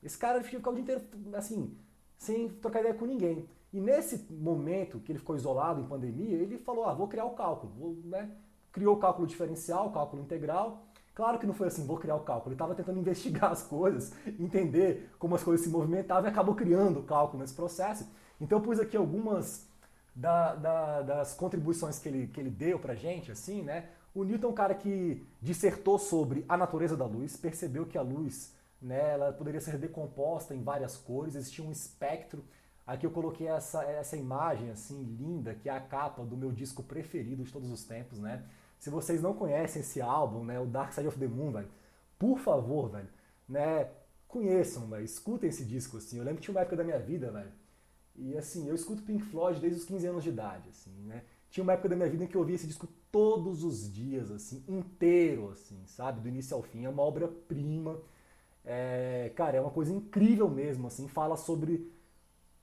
Esse cara fica o dia inteiro, assim, sem trocar ideia com ninguém. E nesse momento que ele ficou isolado em pandemia, ele falou, vou criar o cálculo, né? Criou o cálculo diferencial, o cálculo integral. Claro que não foi assim, vou criar o cálculo. Ele estava tentando investigar as coisas, entender como as coisas se movimentavam e acabou criando o cálculo nesse processo. Então eu pus aqui algumas das contribuições que ele deu pra gente, assim, né? O Newton é um cara que dissertou sobre a natureza da luz, percebeu que a luz, né, ela poderia ser decomposta em várias cores, existia um espectro. Aqui eu coloquei essa imagem assim linda, que é a capa do meu disco preferido de todos os tempos, né? Se vocês não conhecem esse álbum, né, o Dark Side of the Moon, velho, por favor, velho, né, conheçam, velho, escutem esse disco, assim. Eu lembro que tinha uma época da minha vida, velho, e assim, eu escuto Pink Floyd desde os 15 anos de idade, assim, né? tinha uma época da minha vida em que eu ouvia esse disco todos os dias, assim, inteiro, assim, sabe? Do início ao fim. É uma obra-prima. Cara, é uma coisa incrível mesmo, assim. Fala sobre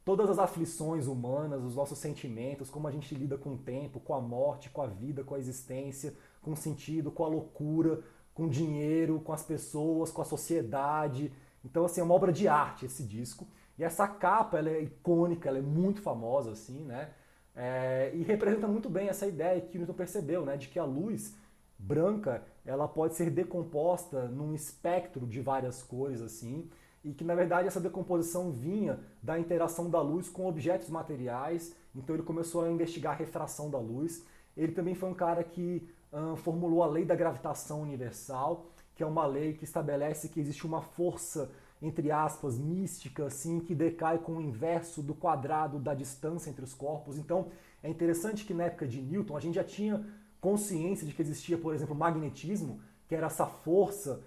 todas as aflições humanas, os nossos sentimentos, como a gente lida com o tempo, com a morte, com a vida, com a existência, com o sentido, com a loucura, com o dinheiro, com as pessoas, com a sociedade. Então, assim, é uma obra de arte esse disco. E essa capa, ela é icônica, ela é muito famosa, assim, né? E representa muito bem essa ideia que o Newton percebeu, né? De que a luz branca, ela pode ser decomposta num espectro de várias cores, assim, e que, na verdade, essa decomposição vinha da interação da luz com objetos materiais. Então ele começou a investigar a refração da luz. Ele também foi um cara que formulou a lei da gravitação universal, que é uma lei que estabelece que existe uma força, entre aspas, mística, assim, que decai com o inverso do quadrado da distância entre os corpos. Então é interessante que na época de Newton a gente já tinha consciência de que existia, por exemplo, o magnetismo, que era essa força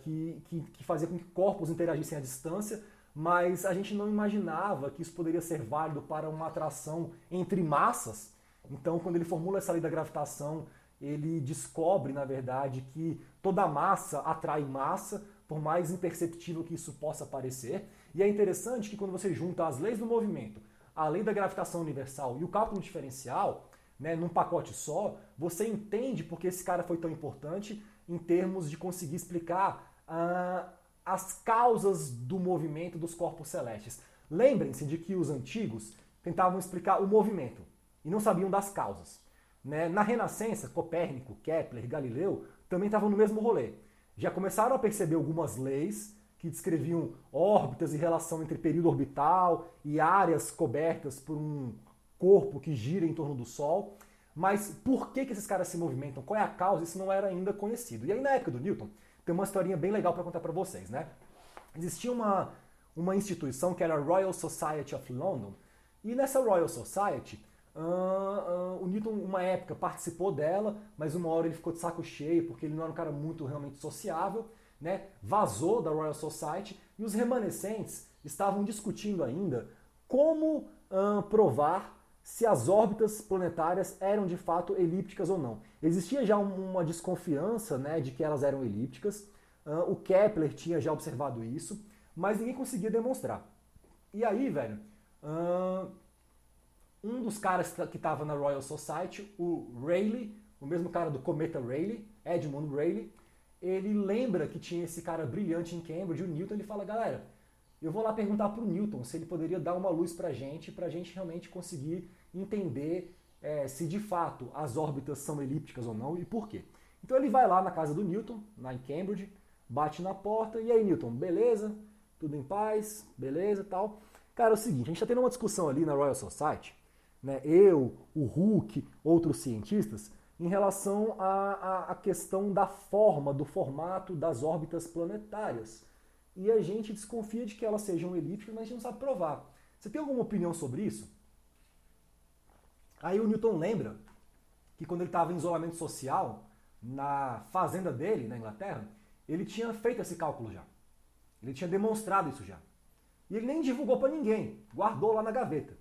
que fazia com que corpos interagissem à distância, mas a gente não imaginava que isso poderia ser válido para uma atração entre massas. Então, quando ele formula essa lei da gravitação, ele descobre, na verdade, que toda massa atrai massa, por mais imperceptível que isso possa parecer. E é interessante que quando você junta as leis do movimento, a lei da gravitação universal e o cálculo diferencial, né, num pacote só, você entende porque esse cara foi tão importante em termos de conseguir explicar as causas do movimento dos corpos celestes. Lembrem-se de que os antigos tentavam explicar o movimento e não sabiam das causas. Né? Na Renascença, Copérnico, Kepler, Galileu também estavam no mesmo rolê. Já começaram a perceber algumas leis que descreviam órbitas e relação entre período orbital e áreas cobertas por um corpo que gira em torno do Sol. Mas por que esses caras se movimentam? Qual é a causa? Isso não era ainda conhecido. E aí na época do Newton, tem uma historinha bem legal para contar para vocês, né? Existia uma instituição que era a Royal Society of London, e nessa Royal Society, o Newton, uma época, participou dela, mas uma hora ele ficou de saco cheio, porque ele não era um cara muito realmente sociável, né? Vazou da Royal Society, e os remanescentes estavam discutindo ainda como provar se as órbitas planetárias eram de fato elípticas ou não. Existia já uma desconfiança, né, de que elas eram elípticas. O Kepler tinha já observado isso, mas ninguém conseguia demonstrar. E aí, velho, um dos caras que estava na Royal Society, o Rayleigh, o mesmo cara do cometa Rayleigh, Edmund Rayleigh, ele lembra que tinha esse cara brilhante em Cambridge, o Newton. Ele fala: galera, eu vou lá perguntar para o Newton se ele poderia dar uma luz para a gente realmente conseguir entender se de fato as órbitas são elípticas ou não e por quê. Então ele vai lá na casa do Newton, lá em Cambridge, bate na porta. E aí, Newton, beleza? Tudo em paz? Beleza e tal? Cara, é o seguinte, a gente está tendo uma discussão ali na Royal Society, né, eu, o Hooke, outros cientistas, em relação à questão da forma, do formato das órbitas planetárias. E a gente desconfia de que elas sejam elípticas, mas a gente não sabe provar. Você tem alguma opinião sobre isso? Aí o Newton lembra que quando ele estava em isolamento social, na fazenda dele, na Inglaterra, ele tinha feito esse cálculo já. Ele tinha demonstrado isso já. E ele nem divulgou para ninguém, guardou lá na gaveta.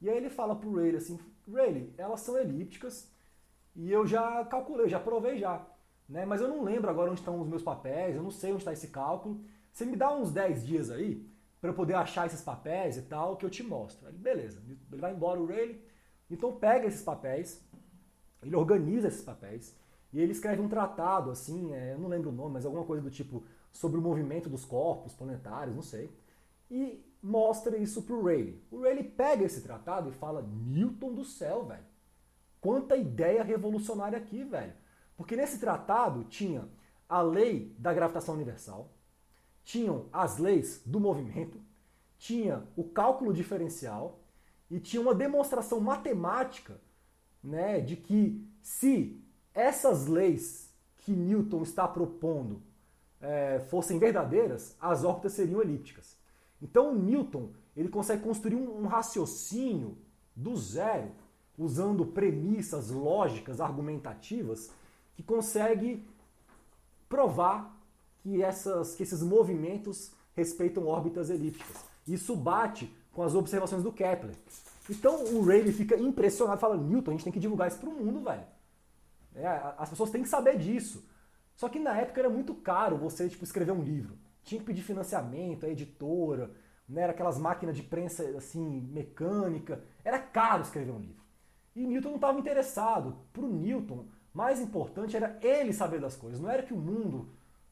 E aí ele fala pro Rayleigh assim: Rayleigh, elas são elípticas e eu já calculei, já provei já. Né? Mas eu não lembro agora onde estão os meus papéis, eu não sei onde está esse cálculo. Você me dá uns 10 dias aí, para eu poder achar esses papéis e tal, que eu te mostro. Aí, beleza, ele vai embora, o Rayleigh. Então pega esses papéis, ele organiza esses papéis, e ele escreve um tratado, assim, eu não lembro o nome, mas alguma coisa do tipo, sobre o movimento dos corpos planetários, não sei. E mostra isso pro Rayleigh. O Rayleigh pega esse tratado e fala: Newton do céu, velho. Quanta ideia revolucionária aqui, velho. Porque nesse tratado tinha a lei da gravitação universal, tinham as leis do movimento, tinha o cálculo diferencial e tinha uma demonstração matemática, né, de que se essas leis que Newton está propondo fossem verdadeiras, as órbitas seriam elípticas. Então o Newton ele consegue construir um raciocínio do zero, usando premissas lógicas, argumentativas, que consegue provar que esses movimentos respeitam órbitas elípticas. Isso bate com as observações do Kepler. Então o Rayleigh fica impressionado, fala, Newton, a gente tem que divulgar isso pro mundo, velho. As pessoas têm que saber disso. Só que na época era muito caro você escrever um livro. Tinha que pedir financiamento, a editora, né, era aquelas máquinas de prensa assim, mecânica. Era caro escrever um livro. E Newton não estava interessado. Para o Newton, mais importante era ele saber das coisas. Não era que o mundo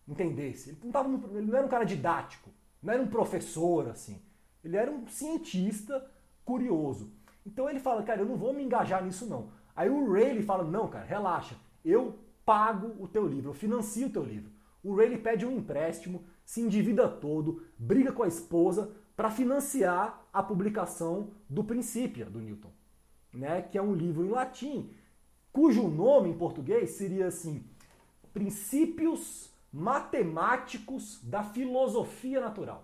entendesse. Ele não era um cara didático. Não era um professor, assim. Ele era um cientista curioso. Então ele fala, cara, eu não vou me engajar nisso não. Aí o Rayleigh fala, não, cara, relaxa. Eu pago o teu livro, eu financio o teu livro. O Rayleigh pede um empréstimo, se endivida todo, briga com a esposa para financiar a publicação do Principia, do Newton, né, que é um livro em latim, cujo nome em português seria assim, Princípios Matemáticos da Filosofia Natural.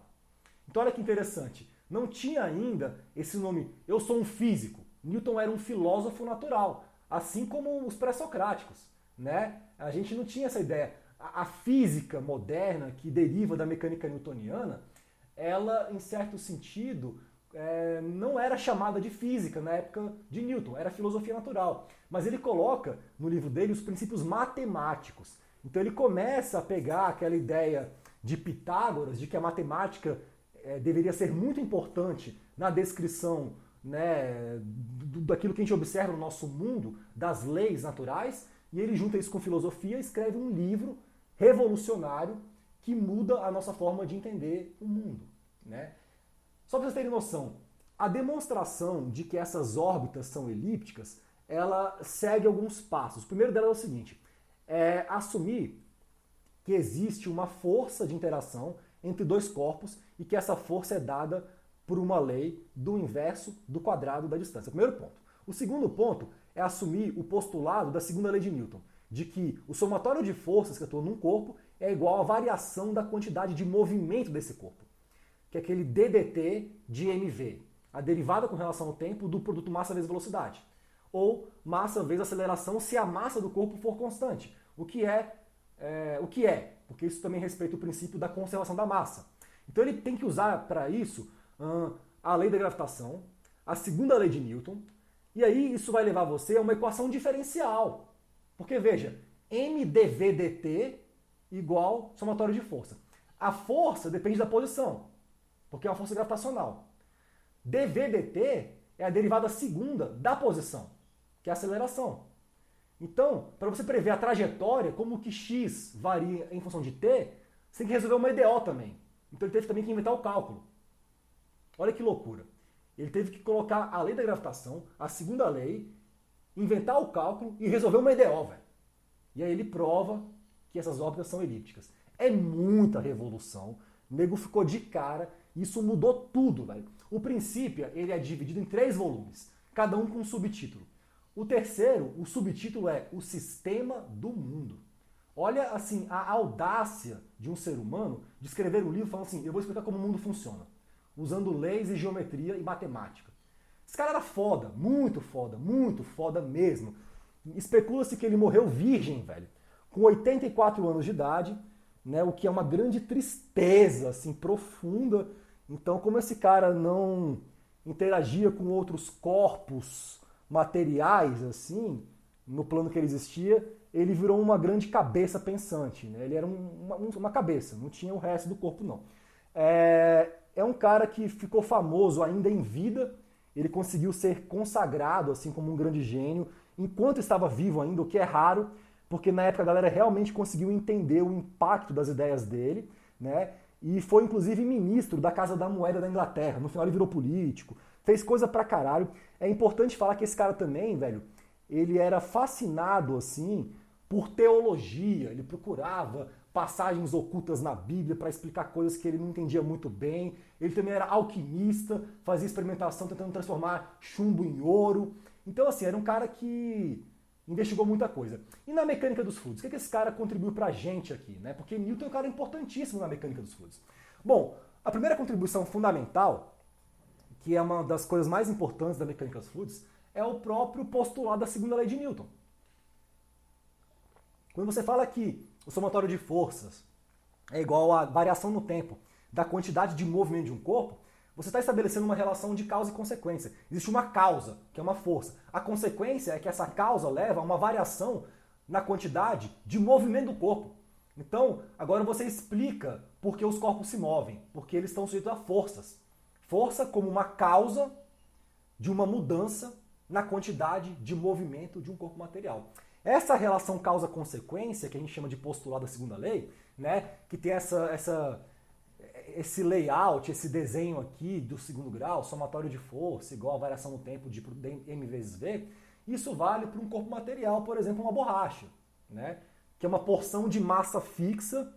Então olha que interessante, não tinha ainda esse nome, eu sou um físico. Newton era um filósofo natural, assim como os pré-socráticos, né? A gente não tinha essa ideia. A física moderna, que deriva da mecânica newtoniana, ela, em certo sentido, não era chamada de física na época de Newton, era filosofia natural. Mas ele coloca no livro dele os princípios matemáticos. Então ele começa a pegar aquela ideia de Pitágoras, de que a matemática deveria ser muito importante na descrição, né, daquilo que a gente observa no nosso mundo, das leis naturais, e ele junta isso com filosofia e escreve um livro revolucionário que muda a nossa forma de entender o mundo, né? Só para vocês terem noção, a demonstração de que essas órbitas são elípticas, ela segue alguns passos. O primeiro dela é o seguinte, é assumir que existe uma força de interação entre dois corpos e que essa força é dada por uma lei do inverso do quadrado da distância. Primeiro ponto. O segundo ponto é assumir o postulado da segunda lei de Newton, de que o somatório de forças que atuam num corpo é igual à variação da quantidade de movimento desse corpo, que é aquele DDT de mv, a derivada com relação ao tempo do produto massa vezes velocidade, ou massa vezes aceleração se a massa do corpo for constante, o que é, porque isso também respeita o princípio da conservação da massa. Então ele tem que usar para isso a lei da gravitação, a segunda lei de Newton, e aí isso vai levar você a uma equação diferencial. Porque veja, mdv dt igual somatório de força. A força depende da posição, porque é uma força gravitacional. dv dt é a derivada segunda da posição, que é a aceleração. Então, para você prever a trajetória, como que x varia em função de t, você tem que resolver uma EDO também. Então ele teve também que inventar o cálculo. Olha que loucura. Ele teve que colocar a lei da gravitação, a segunda lei, inventar o cálculo e resolver uma EDO, velho. E aí ele prova que essas órbitas são elípticas. É muita revolução. O nego ficou de cara. Isso mudou tudo, velho. O Principia, ele é dividido em 3 volumes, cada um com um subtítulo. O terceiro, o subtítulo é O Sistema do Mundo. Olha, assim, a audácia de um ser humano de escrever um livro falando assim, eu vou explicar como o mundo funciona, usando leis e geometria e matemática. Esse cara era foda, muito foda mesmo. Especula-se que ele morreu virgem, velho, com 84 anos de idade, né, o que é uma grande tristeza, assim, profunda. Então, como esse cara não interagia com outros corpos materiais, assim, no plano que ele existia, ele virou uma grande cabeça pensante, né? Ele era uma cabeça, não tinha o resto do corpo, não. É um cara que ficou famoso ainda em vida, ele conseguiu ser consagrado assim como um grande gênio, enquanto estava vivo ainda, o que é raro, porque na época a galera realmente conseguiu entender o impacto das ideias dele, né? E foi inclusive ministro da Casa da Moeda da Inglaterra, no final ele virou político, fez coisa pra caralho. É importante falar que esse cara também, velho, ele era fascinado, assim, por teologia, ele procurava passagens ocultas na Bíblia para explicar coisas que ele não entendia muito bem. Ele também era alquimista, fazia experimentação tentando transformar chumbo em ouro. Então, assim, era um cara que investigou muita coisa. E na mecânica dos fluidos? O que esse cara contribuiu pra gente aqui, né? Porque Newton é um cara importantíssimo na mecânica dos fluidos. Bom, a primeira contribuição fundamental, que é uma das coisas mais importantes da mecânica dos fluidos, é o próprio postulado da segunda lei de Newton. Quando você fala que o somatório de forças é igual à variação no tempo da quantidade de movimento de um corpo, você está estabelecendo uma relação de causa e consequência. Existe uma causa, que é uma força. A consequência é que essa causa leva a uma variação na quantidade de movimento do corpo. Então, agora você explica por que os corpos se movem, porque eles estão sujeitos a forças. Força como uma causa de uma mudança na quantidade de movimento de um corpo material. Essa relação causa-consequência, que a gente chama de postulado da segunda lei, né, que tem esse layout, esse desenho aqui do segundo grau, somatório de força igual a variação no tempo de m vezes v, isso vale para um corpo material, por exemplo, uma borracha, né, que é uma porção de massa fixa,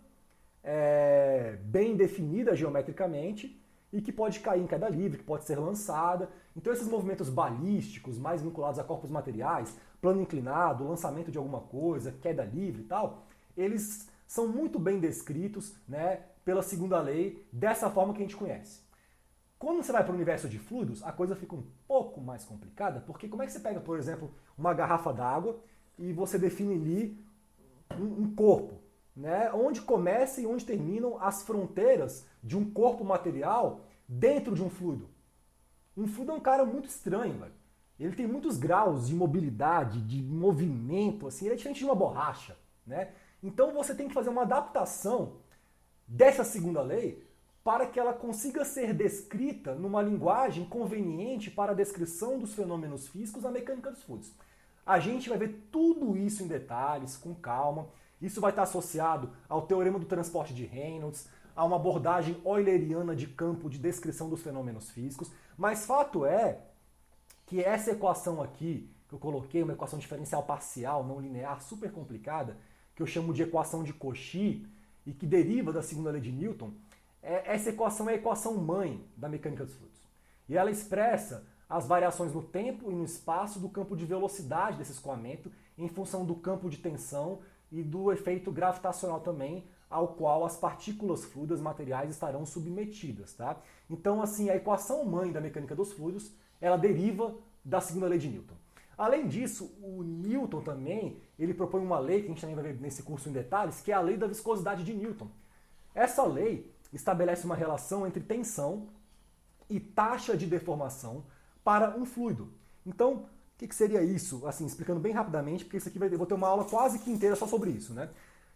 bem definida geometricamente, e que pode cair em queda livre, que pode ser lançada. Então esses movimentos balísticos, mais vinculados a corpos materiais, plano inclinado, lançamento de alguma coisa, queda livre e tal, eles são muito bem descritos, né, pela segunda lei, dessa forma que a gente conhece. Quando você vai para o universo de fluidos, a coisa fica um pouco mais complicada, porque como é que você pega, por exemplo, uma garrafa d'água e você define ali um corpo, né, onde começam e onde terminam as fronteiras de um corpo material dentro de um fluido? Um fluido é um cara muito estranho, velho. Ele tem muitos graus de mobilidade, de movimento, assim, ele é diferente de uma borracha, né? Então você tem que fazer uma adaptação dessa segunda lei para que ela consiga ser descrita numa linguagem conveniente para a descrição dos fenômenos físicos na mecânica dos fluidos. A gente vai ver tudo isso em detalhes, com calma. Isso vai estar associado ao teorema do transporte de Reynolds, a uma abordagem euleriana de campo de descrição dos fenômenos físicos. Mas fato é que essa equação aqui, que eu coloquei, uma equação diferencial parcial, não linear, super complicada, que eu chamo de equação de Cauchy, e que deriva da segunda lei de Newton, essa equação é a equação mãe da mecânica dos fluidos. E ela expressa as variações no tempo e no espaço do campo de velocidade desse escoamento em função do campo de tensão e do efeito gravitacional também, ao qual as partículas fluidas materiais estarão submetidas, tá? Então, assim, a equação mãe da mecânica dos fluidos, ela deriva da segunda lei de Newton. Além disso, o Newton também, ele propõe uma lei, que a gente também vai ver nesse curso em detalhes, que é a lei da viscosidade de Newton. Essa lei estabelece uma relação entre tensão e taxa de deformação para um fluido. Então, o que seria isso? Assim, explicando bem rapidamente, porque isso aqui eu vou ter uma aula quase que inteira só sobre isso, né?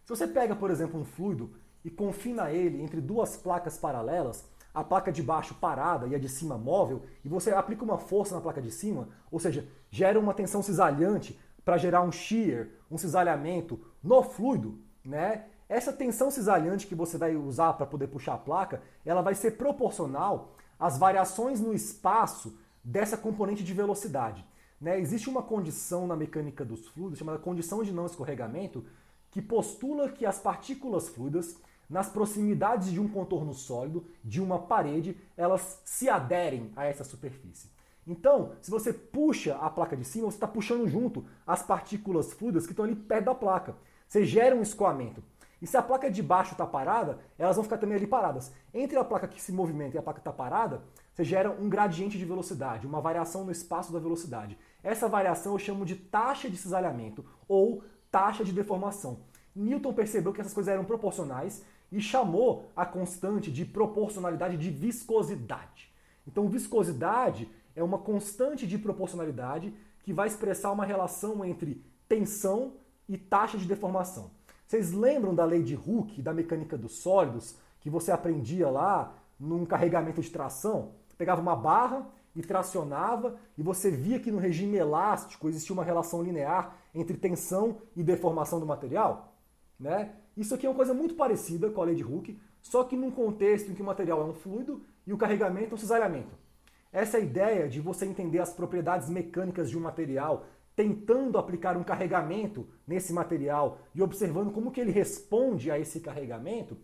Se você pega, por exemplo, um fluido e confina ele entre duas placas paralelas, a placa de baixo parada e a de cima móvel, e você aplica uma força na placa de cima, ou seja, gera uma tensão cisalhante para gerar um shear, um cisalhamento no fluido, né? Essa tensão cisalhante que você vai usar para poder puxar a placa, ela vai ser proporcional às variações no espaço dessa componente de velocidade, né? Existe uma condição na mecânica dos fluidos chamada condição de não escorregamento, que postula que as partículas fluidas, nas proximidades de um contorno sólido, de uma parede, elas se aderem a essa superfície. Então, se você puxa a placa de cima, você está puxando junto as partículas fluidas que estão ali perto da placa. Você gera um escoamento. E se a placa de baixo está parada, elas vão ficar também ali paradas. Entre a placa que se movimenta e a placa que está parada, você gera um gradiente de velocidade, uma variação no espaço da velocidade. Essa variação eu chamo de taxa de cisalhamento ou taxa de deformação. Newton percebeu que essas coisas eram proporcionais e chamou a constante de proporcionalidade de viscosidade. Então, viscosidade é uma constante de proporcionalidade que vai expressar uma relação entre tensão e taxa de deformação. Vocês lembram da lei de Hooke, da mecânica dos sólidos, que você aprendia lá num carregamento de tração? Pegava uma barra e tracionava, e você via que no regime elástico existia uma relação linear entre tensão e deformação do material, né? Isso aqui é uma coisa muito parecida com a lei de Hooke, só que num contexto em que o material é um fluido e o carregamento é um cisalhamento. Essa ideia de você entender as propriedades mecânicas de um material, tentando aplicar um carregamento nesse material e observando como que ele responde a esse carregamento,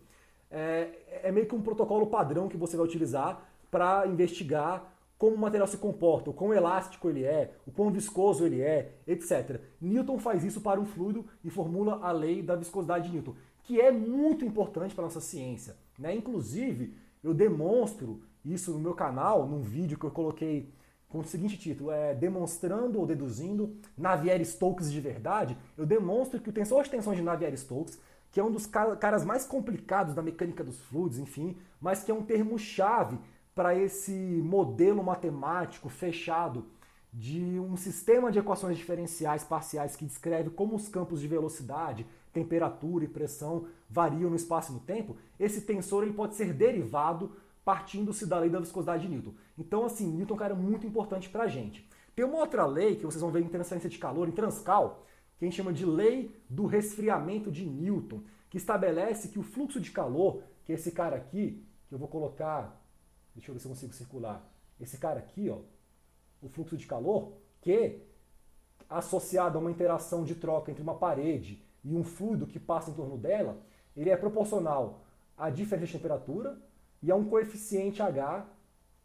é meio que um protocolo padrão que você vai utilizar para investigar como o material se comporta, o quão elástico ele é, o quão viscoso ele é, etc. Newton faz isso para um fluido e formula a lei da viscosidade de Newton, que é muito importante para a nossa ciência, né? Inclusive, eu demonstro isso no meu canal, num vídeo que eu coloquei com o seguinte título, Demonstrando ou Deduzindo Navier-Stokes de Verdade. Eu demonstro que o tensor de tensão de Navier-Stokes, que é um dos caras mais complicados da mecânica dos fluidos, enfim, mas que é um termo-chave para esse modelo matemático fechado de um sistema de equações diferenciais parciais que descreve como os campos de velocidade, temperatura e pressão variam no espaço e no tempo, esse tensor ele pode ser derivado partindo-se da lei da viscosidade de Newton. Então, assim, Newton é um cara muito importante para a gente. Tem uma outra lei que vocês vão ver em transferência de calor, em Transcal, que a gente chama de lei do resfriamento de Newton, que estabelece que o fluxo de calor, que é esse cara aqui, que eu vou colocar, deixa eu ver se eu consigo circular, esse cara aqui, ó, o fluxo de calor, que associado a uma interação de troca entre uma parede e um fluido que passa em torno dela, ele é proporcional à diferença de temperatura e a um coeficiente H,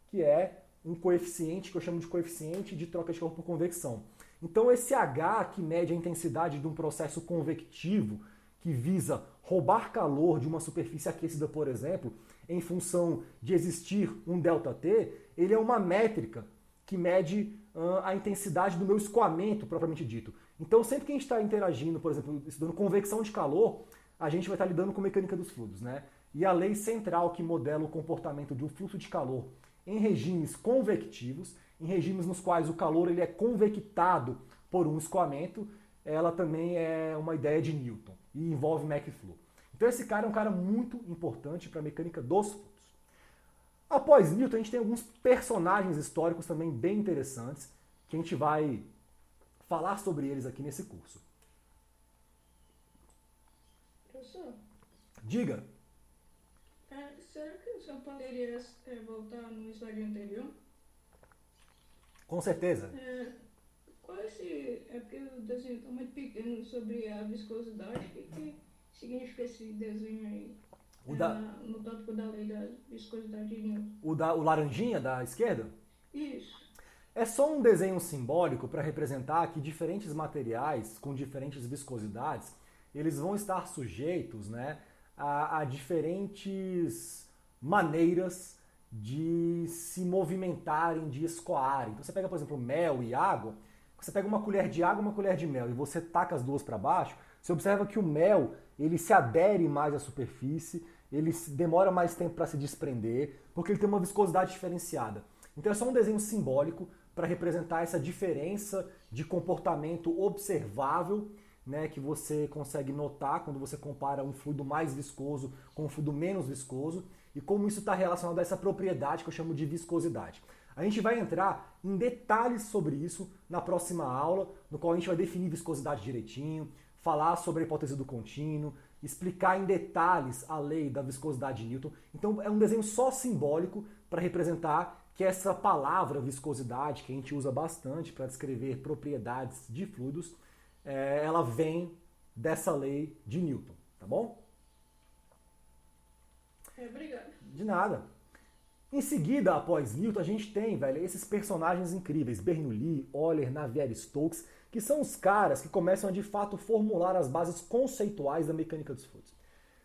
que é um coeficiente que eu chamo de coeficiente de troca de calor por convecção. Então esse H, que mede a intensidade de um processo convectivo, que visa roubar calor de uma superfície aquecida, por exemplo, em função de existir um ΔT, ele é uma métrica que mede a intensidade do meu escoamento, propriamente dito. Então, sempre que a gente está interagindo, por exemplo, estudando convecção de calor, a gente vai estar lidando com mecânica dos fluidos, né? E a lei central que modela o comportamento de um fluxo de calor em regimes convectivos, em regimes nos quais o calor ele é convectado por um escoamento, ela também é uma ideia de Newton e envolve Mach Fluid. Então esse cara é um cara muito importante para a mecânica dos fluidos. Após Newton, a gente tem alguns personagens históricos também bem interessantes, que a gente vai falar sobre eles aqui nesse curso. Professor, Diga. será que o senhor poderia voltar no slide anterior? Com certeza. Qual é esse... É porque o desenho está muito pequeno sobre a viscosidade. O que significa esse desenho aí? No tópico da lei da viscosidade de Newton. O laranjinha da esquerda? Isso. É só um desenho simbólico para representar que diferentes materiais com diferentes viscosidades, eles vão estar sujeitos, né, a diferentes maneiras de se movimentarem, de escoarem. Então você pega, por exemplo, mel e água, você pega uma colher de água e uma colher de mel e você taca as duas para baixo, você observa que o mel ele se adere mais à superfície, ele demora mais tempo para se desprender, porque ele tem uma viscosidade diferenciada. Então é só um desenho simbólico para representar essa diferença de comportamento observável, né, que você consegue notar quando você compara um fluido mais viscoso com um fluido menos viscoso e como isso está relacionado a essa propriedade que eu chamo de viscosidade. A gente vai entrar em detalhes sobre isso na próxima aula, no qual a gente vai definir viscosidade direitinho, falar sobre a hipótese do contínuo, explicar em detalhes a lei da viscosidade de Newton. Então é um desenho só simbólico para representar que essa palavra viscosidade, que a gente usa bastante para descrever propriedades de fluidos, ela vem dessa lei de Newton, tá bom? Obrigado. De nada. Em seguida, após Newton, a gente tem, velho, esses personagens incríveis, Bernoulli, Euler, Navier-Stokes, que são os caras que começam a, de fato, formular as bases conceituais da mecânica dos fluidos.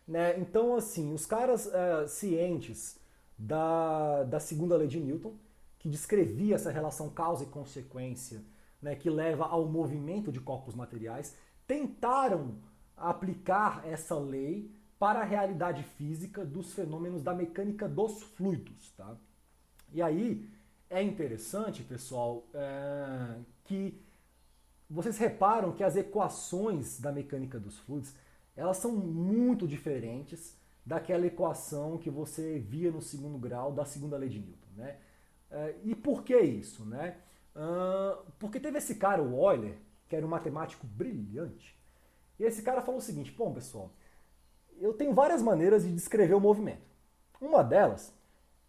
Né? Então, assim, os caras cientes da segunda lei de Newton, que descrevia essa relação causa e consequência, né, que leva ao movimento de corpos materiais, tentaram aplicar essa lei para a realidade física dos fenômenos da mecânica dos fluidos. Tá? E aí é interessante, pessoal, que vocês reparam que as equações da mecânica dos fluidos elas são muito diferentes daquela equação que você via no segundo grau da segunda lei de Newton. Né? E por que isso? Né? Porque teve esse cara, o Euler, que era um matemático brilhante, e esse cara falou o seguinte: bom, pessoal, eu tenho várias maneiras de descrever o movimento. Uma delas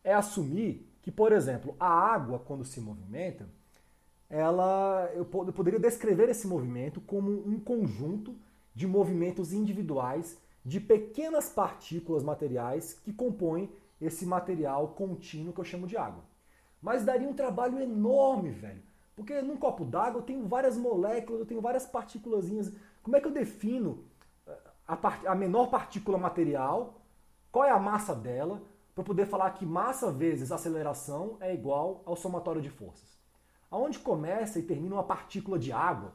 é assumir que, por exemplo, a água, quando se movimenta, eu poderia descrever esse movimento como um conjunto de movimentos individuais de pequenas partículas materiais que compõem esse material contínuo que eu chamo de água. Mas daria um trabalho enorme, velho. Porque num copo d'água eu tenho várias moléculas, eu tenho várias partículazinhas. Como é que eu defino a menor partícula material, qual é a massa dela, para poder falar que massa vezes aceleração é igual ao somatório de forças? Aonde começa e termina uma partícula de água,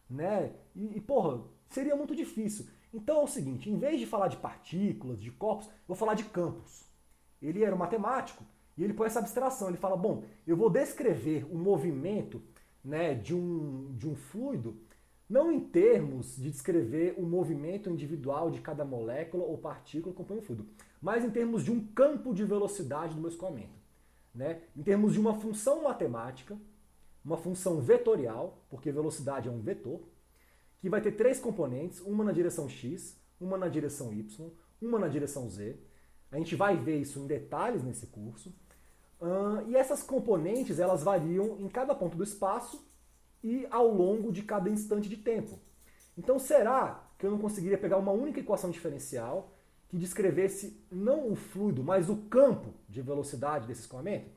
né? Porra, seria muito difícil. Então é o seguinte, em vez de falar de partículas, de corpos, eu vou falar de campos. Ele era um matemático E ele põe essa abstração, ele fala, bom, eu vou descrever o movimento, né, de um fluido, não em termos de descrever o movimento individual de cada molécula ou partícula que compõe o fluido, mas em termos de um campo de velocidade do meu escoamento, né? Em termos de uma função matemática, uma função vetorial, porque velocidade é um vetor, que vai ter 3 componentes, uma na direção x, uma na direção y, uma na direção z. A gente vai ver isso em detalhes nesse curso. E essas componentes, elas variam em cada ponto do espaço e ao longo de cada instante de tempo. Então, será que eu não conseguiria pegar uma única equação diferencial que descrevesse não o fluido, mas o campo de velocidade desse escoamento?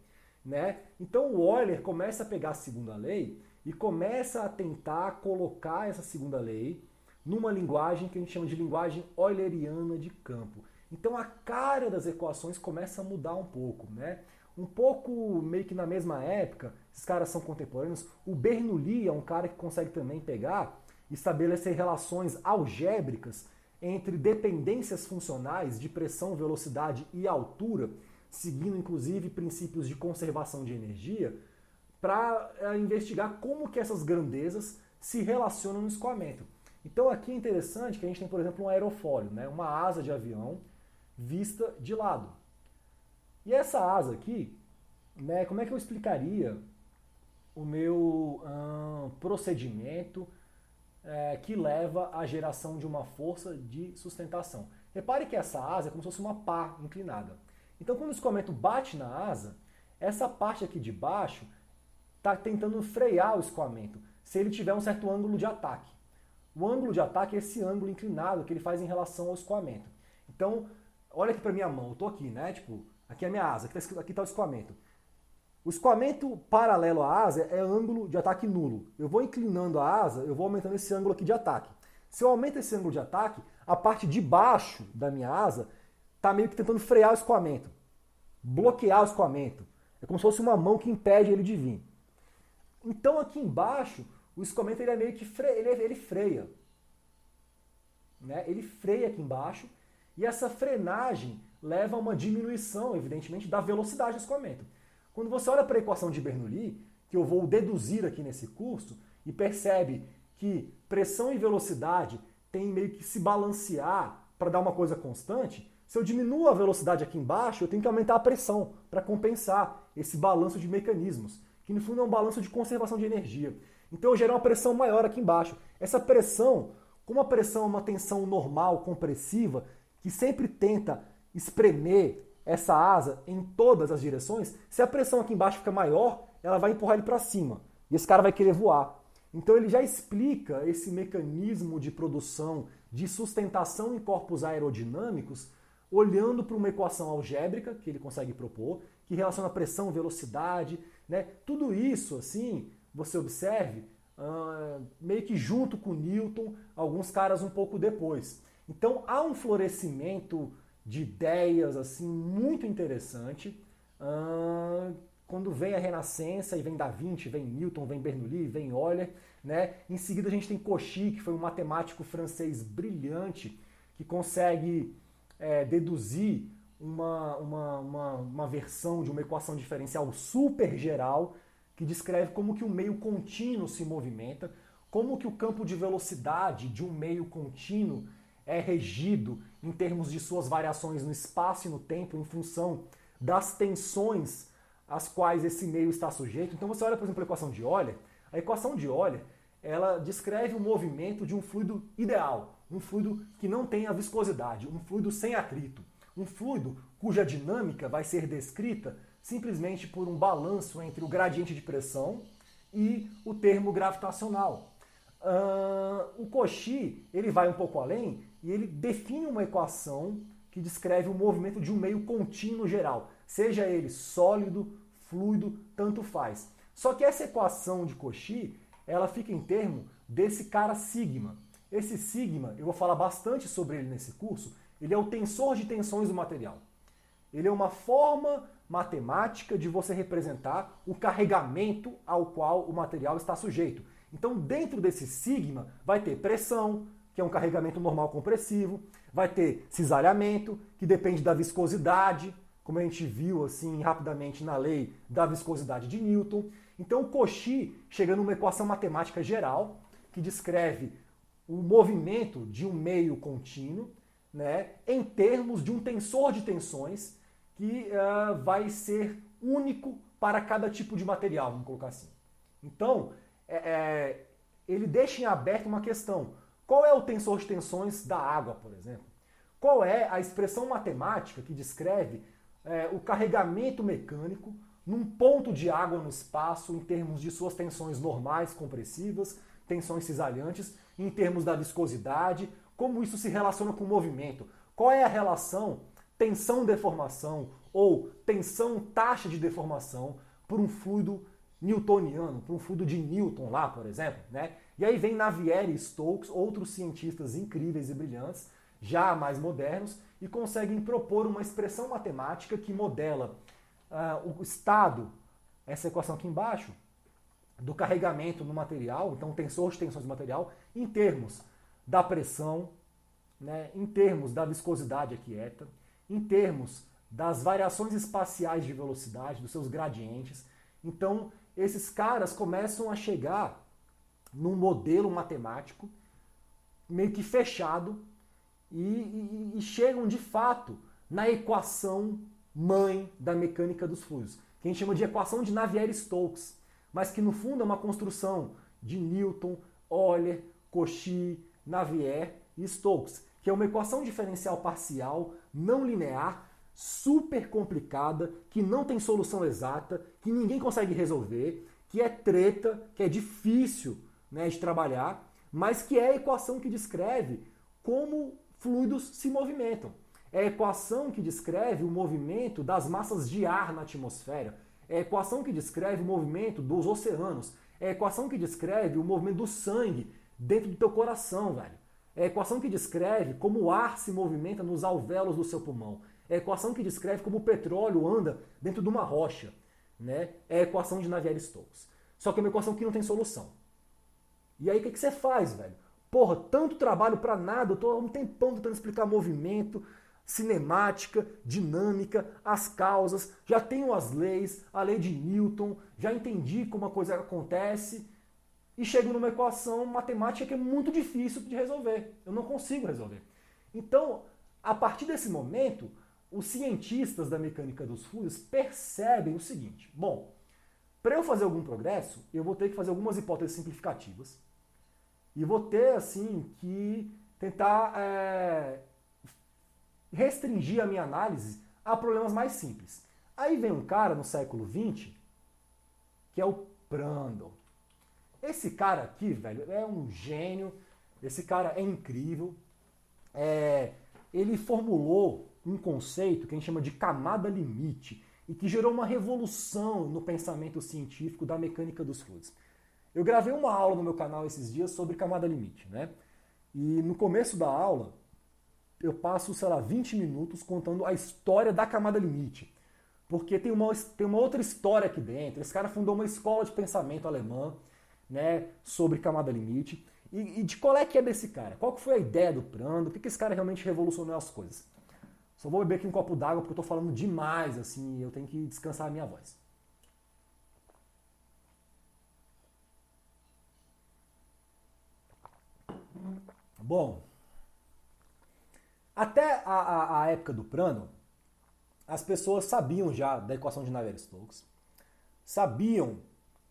Né? Então, o Euler começa a pegar a segunda lei e começa a tentar colocar essa segunda lei numa linguagem que a gente chama de linguagem euleriana de campo. Então, a cara das equações começa a mudar um pouco, né? Um pouco meio que na mesma época, esses caras são contemporâneos, o Bernoulli é um cara que consegue também pegar e estabelecer relações algébricas entre dependências funcionais de pressão, velocidade e altura, seguindo inclusive princípios de conservação de energia, para investigar como que essas grandezas se relacionam no escoamento. Então aqui é interessante que a gente tem, por exemplo, um aerofólio, né? Uma asa de avião vista de lado. E essa asa aqui, né, como é que eu explicaria o meu procedimento que leva à geração de uma força de sustentação? Repare que essa asa é como se fosse uma pá inclinada. Então, quando o escoamento bate na asa, essa parte aqui de baixo está tentando frear o escoamento, se ele tiver um certo ângulo de ataque. O ângulo de ataque é esse ângulo inclinado que ele faz em relação ao escoamento. Então, olha aqui para minha mão, eu estou aqui, né? Tipo, aqui é a minha asa, aqui está o escoamento. O escoamento paralelo à asa é ângulo de ataque nulo. Eu vou inclinando a asa, eu vou aumentando esse ângulo aqui de ataque. Se eu aumento esse ângulo de ataque, a parte de baixo da minha asa está meio que tentando frear o escoamento, bloquear o escoamento. É como se fosse uma mão que impede ele de vir. Então aqui embaixo, o escoamento ele é meio que ele freia. Né? Ele freia aqui embaixo e essa frenagem leva a uma diminuição, evidentemente, da velocidade do escoamento. Quando você olha para a equação de Bernoulli, que eu vou deduzir aqui nesse curso, e percebe que pressão e velocidade têm meio que se balancear para dar uma coisa constante, se eu diminuo a velocidade aqui embaixo, eu tenho que aumentar a pressão para compensar esse balanço de mecanismos, que no fundo é um balanço de conservação de energia. Então eu gero uma pressão maior aqui embaixo. Essa pressão, como a pressão é uma tensão normal, compressiva, que sempre tenta espremer essa asa em todas as direções, se a pressão aqui embaixo fica maior, ela vai empurrar ele para cima. E esse cara vai querer voar. Então ele já explica esse mecanismo de produção de sustentação em corpos aerodinâmicos olhando para uma equação algébrica que ele consegue propor, que relaciona pressão, velocidade, né? Tudo isso, assim, você observe, meio que junto com Newton, alguns caras um pouco depois. Então há um florescimento de ideias assim muito interessante. Quando vem a Renascença e vem Da Vinci, vem Newton, vem Bernoulli, vem Euler, né? Em seguida a gente tem Cauchy, que foi um matemático francês brilhante que consegue deduzir uma versão de uma equação diferencial super geral que descreve como que o meio contínuo se movimenta, como que o campo de velocidade de um meio contínuo é regido em termos de suas variações no espaço e no tempo em função das tensões às quais esse meio está sujeito. Então você olha, por exemplo, a equação de Euler. A equação de Euler, ela descreve o movimento de um fluido ideal, um fluido que não tenha viscosidade, um fluido sem atrito, um fluido cuja dinâmica vai ser descrita simplesmente por um balanço entre o gradiente de pressão e o termo gravitacional. O Cauchy ele vai um pouco além e ele define uma equação que descreve o movimento de um meio contínuo geral, seja ele sólido, fluido, tanto faz. Só que essa equação de Cauchy, ela fica em termo desse cara sigma. Esse sigma, eu vou falar bastante sobre ele nesse curso, ele é o tensor de tensões do material. Ele é uma forma matemática de você representar o carregamento ao qual o material está sujeito. Então, dentro desse sigma, vai ter pressão, que é um carregamento normal compressivo, vai ter cisalhamento, que depende da viscosidade, como a gente viu assim rapidamente na lei da viscosidade de Newton. Então Cauchy chega numa equação matemática geral que descreve o movimento de um meio contínuo, né, em termos de um tensor de tensões que vai ser único para cada tipo de material, vamos colocar assim. Então, ele deixa em aberto uma questão. Qual é o tensor de tensões da água, por exemplo? Qual é a expressão matemática que descreve o carregamento mecânico num ponto de água no espaço em termos de suas tensões normais compressivas, tensões cisalhantes, em termos da viscosidade, como isso se relaciona com o movimento? Qual é a relação tensão-deformação ou tensão-taxa de deformação por um fluido newtoniano, por um fluido de Newton lá, por exemplo, né? E aí vem Navier e Stokes, outros cientistas incríveis e brilhantes, já mais modernos, e conseguem propor uma expressão matemática que modela o estado, essa equação aqui embaixo, do carregamento no material, então tensor de tensões do material, em termos da pressão, né, em termos da viscosidade aquieta, em termos das variações espaciais de velocidade, dos seus gradientes. Então, esses caras começam a chegar num modelo matemático meio que fechado e chegam de fato na equação mãe da mecânica dos fluidos, que a gente chama de equação de Navier-Stokes, mas que no fundo é uma construção de Newton, Euler, Cauchy, Navier e Stokes, que é uma equação diferencial parcial não linear, super complicada, que não tem solução exata, que ninguém consegue resolver, que é treta, que é difícil, né, de trabalhar, mas que é a equação que descreve como fluidos se movimentam. É a equação que descreve o movimento das massas de ar na atmosfera. É a equação que descreve o movimento dos oceanos. É a equação que descreve o movimento do sangue dentro do teu coração, velho. É a equação que descreve como o ar se movimenta nos alvéolos do seu pulmão. É a equação que descreve como o petróleo anda dentro de uma rocha, né? É a equação de Navier-Stokes. Só que é uma equação que não tem solução. E aí o que você faz, velho? Porra, tanto trabalho pra nada, eu tô há um tempão tentando explicar movimento, cinemática, dinâmica, as causas, já tenho as leis, a lei de Newton, já entendi como a coisa acontece e chego numa equação matemática que é muito difícil de resolver. Eu não consigo resolver. Então, a partir desse momento, os cientistas da mecânica dos fluidos percebem o seguinte: bom, para eu fazer algum progresso, eu vou ter que fazer algumas hipóteses simplificativas e vou ter, assim, que tentar restringir a minha análise a problemas mais simples. Aí vem um cara no século XX, que é o Prandtl. Esse cara aqui, velho, é um gênio, esse cara é incrível. Ele formulou um conceito que a gente chama de camada limite e que gerou uma revolução no pensamento científico da mecânica dos fluidos. Eu gravei uma aula no meu canal esses dias sobre camada limite, né? E no começo da aula, eu passo, sei lá, 20 minutos contando a história da camada limite. Porque tem uma outra história aqui dentro. Esse cara fundou uma escola de pensamento alemã, né, sobre camada limite. E de qual é que é desse cara? Qual que foi a ideia do Prandtl? Por que esse cara realmente revolucionou as coisas? Só vou beber aqui um copo d'água porque eu tô falando demais, assim, eu tenho que descansar a minha voz. Bom, até a época do Prandtl, as pessoas sabiam já da equação de Navier-Stokes, sabiam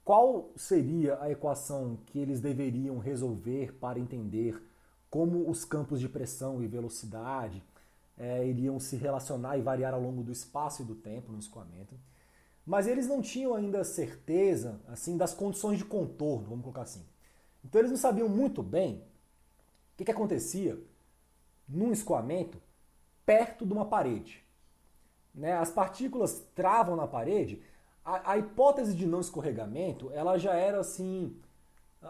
qual seria a equação que eles deveriam resolver para entender como os campos de pressão e velocidade iriam se relacionar e variar ao longo do espaço e do tempo no escoamento. Mas eles não tinham ainda certeza assim das condições de contorno, vamos colocar assim. Então eles não sabiam muito bem o que acontecia num escoamento perto de uma parede. Né? As partículas travam na parede. A hipótese de não escorregamento ela já era assim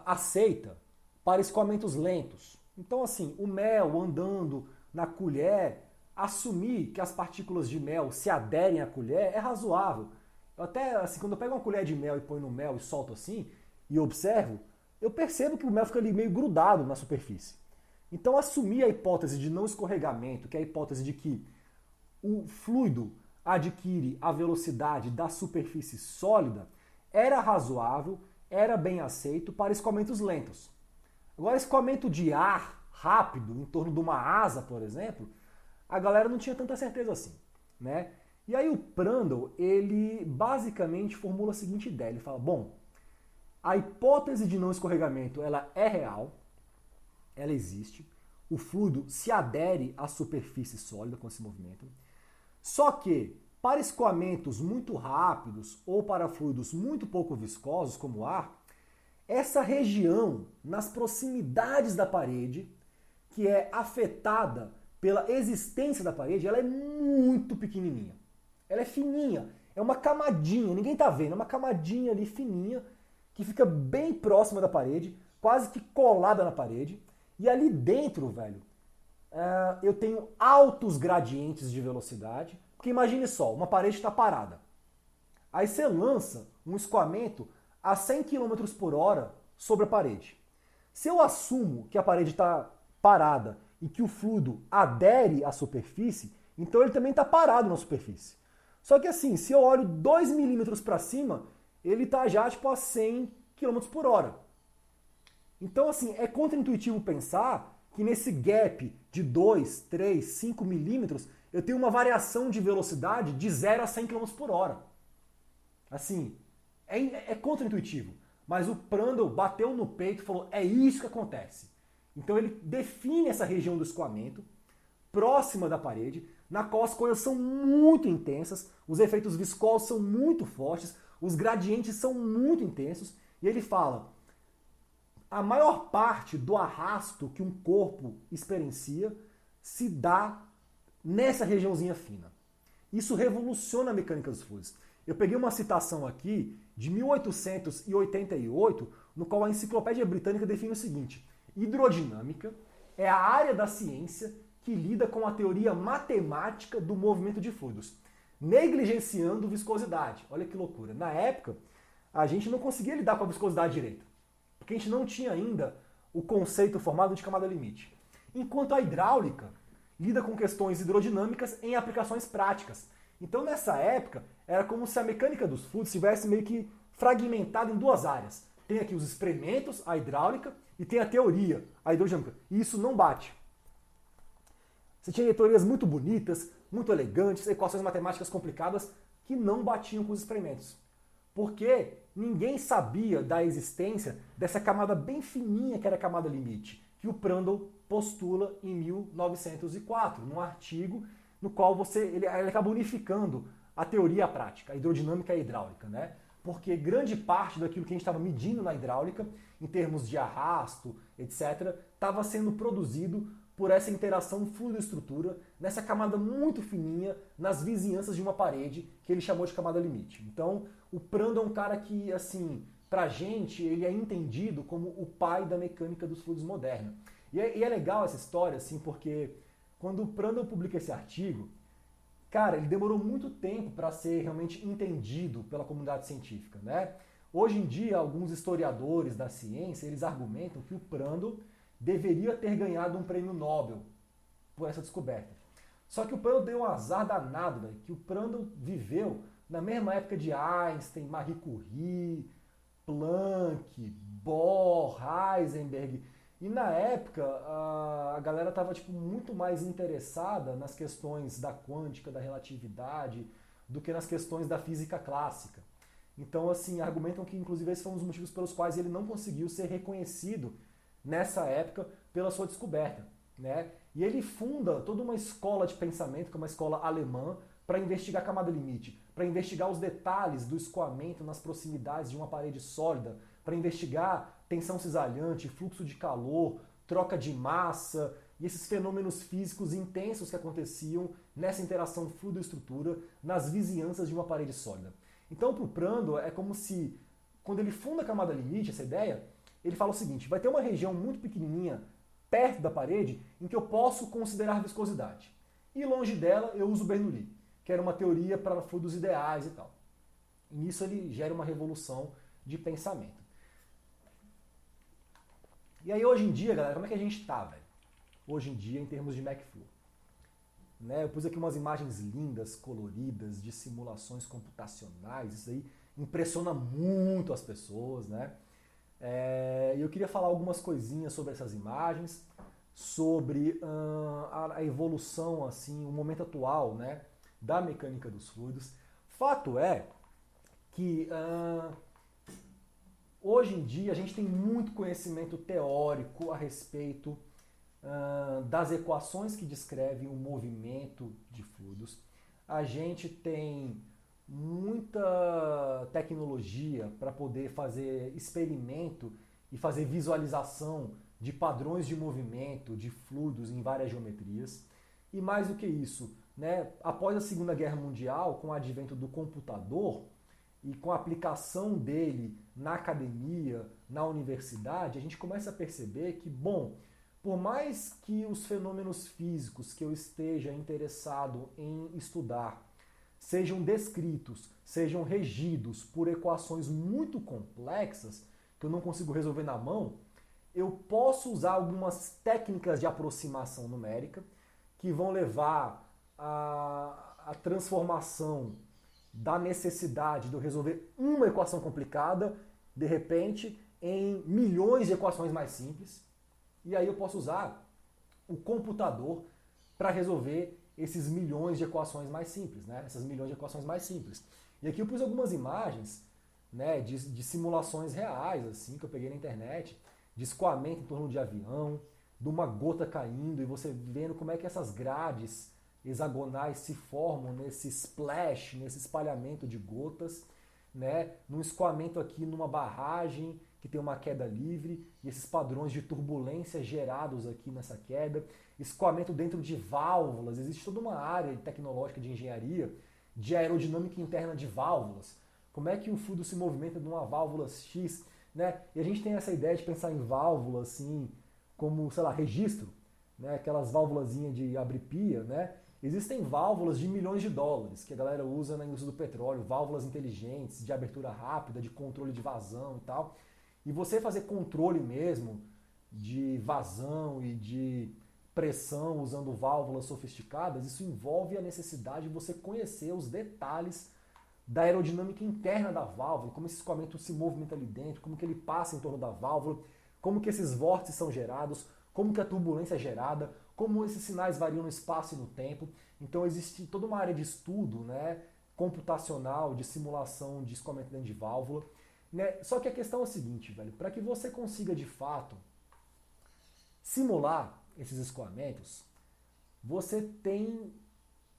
aceita para escoamentos lentos. Então assim, o mel andando na colher, assumir que as partículas de mel se aderem à colher é razoável. Eu até assim, quando eu pego uma colher de mel e ponho no mel e solto assim e observo, eu percebo que o mel fica ali meio grudado na superfície. Então assumir a hipótese de não escorregamento, que é a hipótese de que o fluido adquire a velocidade da superfície sólida era razoável, era bem aceito para escoamentos lentos. Agora, escoamento de ar rápido, em torno de uma asa, por exemplo, a galera não tinha tanta certeza assim, né? E aí o Prandtl, ele basicamente formula a seguinte ideia, ele fala, bom, a hipótese de não escorregamento, ela é real, ela existe, o fluido se adere à superfície sólida com esse movimento, só que para escoamentos muito rápidos ou para fluidos muito pouco viscosos, como o ar, essa região nas proximidades da parede, que é afetada pela existência da parede, ela é muito pequenininha. Ela é fininha, é uma camadinha, ninguém está vendo, é uma camadinha ali fininha, que fica bem próxima da parede, quase que colada na parede. E ali dentro, velho, eu tenho altos gradientes de velocidade, porque imagine só, uma parede está parada. Aí você lança um escoamento a 100 km por hora sobre a parede. Se eu assumo que a parede está parada e que o fluido adere à superfície, então ele também está parado na superfície. Só que assim, se eu olho 2 milímetros para cima, ele está já tipo a 100 km por hora. Então assim, é contraintuitivo pensar que nesse gap de 2, 3, 5 milímetros, eu tenho uma variação de velocidade de 0 a 100 km por hora. Assim, é contraintuitivo. Mas o Prandtl bateu no peito e falou, é isso que acontece. Então ele define essa região do escoamento, próxima da parede, na qual as coisas são muito intensas, os efeitos viscosos são muito fortes, os gradientes são muito intensos, e ele fala, a maior parte do arrasto que um corpo experiencia se dá nessa regiãozinha fina. Isso revoluciona a mecânica dos fluidos. Eu peguei uma citação aqui de 1888, no qual a Enciclopédia Britânica define o seguinte: hidrodinâmica é a área da ciência que lida com a teoria matemática do movimento de fluidos, negligenciando viscosidade. Olha que loucura. Na época, a gente não conseguia lidar com a viscosidade direito, porque a gente não tinha ainda o conceito formado de camada limite. Enquanto a hidráulica lida com questões hidrodinâmicas em aplicações práticas. Então, nessa época, era como se a mecânica dos fluidos estivesse meio que fragmentada em duas áreas. Tem aqui os experimentos, a hidráulica, e tem a teoria, a hidrodinâmica. E isso não bate. Você tinha teorias muito bonitas, muito elegantes, equações matemáticas complicadas, que não batiam com os experimentos. Porque ninguém sabia da existência dessa camada bem fininha que era a camada limite, que o Prandtl postula em 1904, num artigo no qual ele acaba unificando a teoria e a prática, a hidrodinâmica e a hidráulica, né? Porque grande parte daquilo que a gente estava medindo na hidráulica, em termos de arrasto, etc., estava sendo produzido por essa interação fluido-estrutura, nessa camada muito fininha, nas vizinhanças de uma parede, que ele chamou de camada limite. Então, o Prandtl é um cara que, assim, pra gente, ele é entendido como o pai da mecânica dos fluidos moderna. E é legal essa história, assim, porque quando o Prandtl publica esse artigo, cara, ele demorou muito tempo para ser realmente entendido pela comunidade científica, né? Hoje em dia, alguns historiadores da ciência, eles argumentam que o Prandtl deveria ter ganhado um prêmio Nobel por essa descoberta. Só que o Prandtl deu um azar danado, véio, que o Prandtl viveu na mesma época de Einstein, Marie Curie, Planck, Bohr, Heisenberg. E na época, a galera estava muito mais interessada nas questões da quântica, da relatividade, do que nas questões da física clássica. Então, assim, argumentam que, inclusive, esses foram os motivos pelos quais ele não conseguiu ser reconhecido nessa época pela sua descoberta, né? E ele funda toda uma escola de pensamento, que é uma escola alemã, para investigar a camada limite, para investigar os detalhes do escoamento nas proximidades de uma parede sólida, para investigar tensão cisalhante, fluxo de calor, troca de massa e esses fenômenos físicos intensos que aconteciam nessa interação fluido-estrutura nas vizinhanças de uma parede sólida. Então, para o Prandtl, é como se, quando ele funda a camada limite, essa ideia, ele fala o seguinte: vai ter uma região muito pequenininha perto da parede em que eu posso considerar viscosidade. E longe dela eu uso Bernoulli, que era uma teoria para fluidos ideais e tal. E nisso ele gera uma revolução de pensamento. E aí hoje em dia, galera, como é que a gente tá, velho? Hoje em dia, em termos de McFlow. né? Eu pus aqui umas imagens lindas, coloridas, de simulações computacionais. Isso aí impressiona muito as pessoas, né? E eu queria falar algumas coisinhas sobre essas imagens, sobre a evolução, assim, o momento atual, né, da mecânica dos fluidos. Fato é que hoje em dia a gente tem muito conhecimento teórico a respeito das equações que descrevem o movimento de fluidos. A gente tem muita tecnologia para poder fazer experimento e fazer visualização de padrões de movimento de fluidos em várias geometrias. E mais do que isso, né, após a Segunda Guerra Mundial, com o advento do computador e com a aplicação dele na academia, na universidade, a gente começa a perceber que, bom, por mais que os fenômenos físicos que eu esteja interessado em estudar sejam descritos, sejam regidos por equações muito complexas, que eu não consigo resolver na mão, eu posso usar algumas técnicas de aproximação numérica que vão levar à transformação da necessidade de eu resolver uma equação complicada, de repente, em milhões de equações mais simples. E aí eu posso usar o computador para resolver esses milhões de equações mais simples, né? Essas milhões de equações mais simples. E aqui eu pus algumas imagens, né, de simulações reais, assim, que eu peguei na internet, de escoamento em torno de avião, de uma gota caindo, e você vendo como é que essas grades hexagonais se formam nesse splash, nesse espalhamento de gotas, né, num escoamento aqui numa barragem que tem uma queda livre, e esses padrões de turbulência gerados aqui nessa queda, escoamento dentro de válvulas. Existe toda uma área tecnológica de engenharia de aerodinâmica interna de válvulas. Como é que o fluido se movimenta de uma válvula X, né? E a gente tem essa ideia de pensar em válvula assim, como, sei lá, registro, né? Aquelas válvulazinhas de abrir pia, né? Existem válvulas de milhões de dólares que a galera usa na indústria do petróleo, válvulas inteligentes, de abertura rápida, de controle de vazão e tal. E você fazer controle mesmo de vazão e de pressão usando válvulas sofisticadas, isso envolve a necessidade de você conhecer os detalhes da aerodinâmica interna da válvula, como esse escoamento se movimenta ali dentro, como que ele passa em torno da válvula, como que esses vórtices são gerados, como que a turbulência é gerada, como esses sinais variam no espaço e no tempo. Então existe toda uma área de estudo, né, computacional, de simulação de escoamento dentro de válvula. Né? Só que a questão é a seguinte, velho, para que você consiga de fato simular esses escoamentos, você tem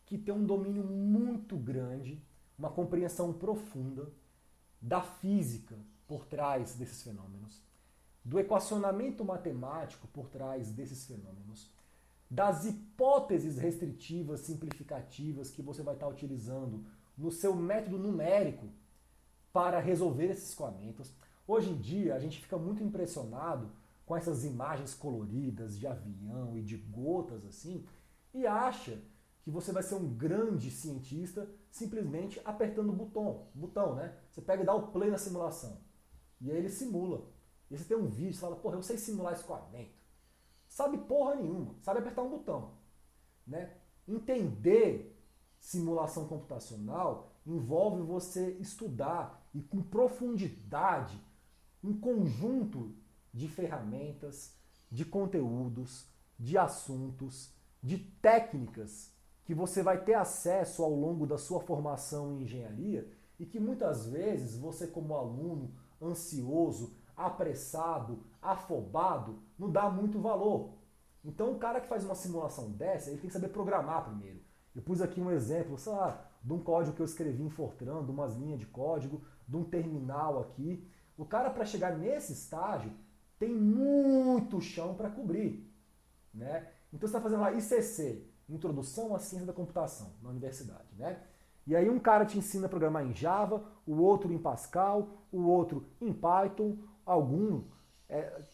que ter um domínio muito grande, uma compreensão profunda da física por trás desses fenômenos, do equacionamento matemático por trás desses fenômenos, das hipóteses restritivas simplificativas que você vai estar utilizando no seu método numérico para resolver esses escoamentos. Hoje em dia a gente fica muito impressionado com essas imagens coloridas de avião e de gotas assim, e acha que você vai ser um grande cientista simplesmente apertando o botão, né? Você pega e dá o play na simulação. E aí ele simula. E você tem um vídeo, você fala, porra, eu sei simular escoamento. Sabe porra nenhuma, sabe apertar um botão. Né? Entender simulação computacional envolve você estudar e com profundidade um conjunto de ferramentas, de conteúdos, de assuntos, de técnicas que você vai ter acesso ao longo da sua formação em engenharia e que muitas vezes você, como aluno ansioso, apressado, afobado, não dá muito valor. Então o cara que faz uma simulação dessa, ele tem que saber programar primeiro. Eu pus aqui um exemplo, sei lá, de um código que eu escrevi em Fortran, de umas linhas de código, de um terminal aqui. O cara, para chegar nesse estágio, tem muito chão para cobrir. Né? Então você está fazendo lá ICC, Introdução à Ciência da Computação, na universidade. Né? E aí um cara te ensina a programar em Java, o outro em Pascal, o outro em Python,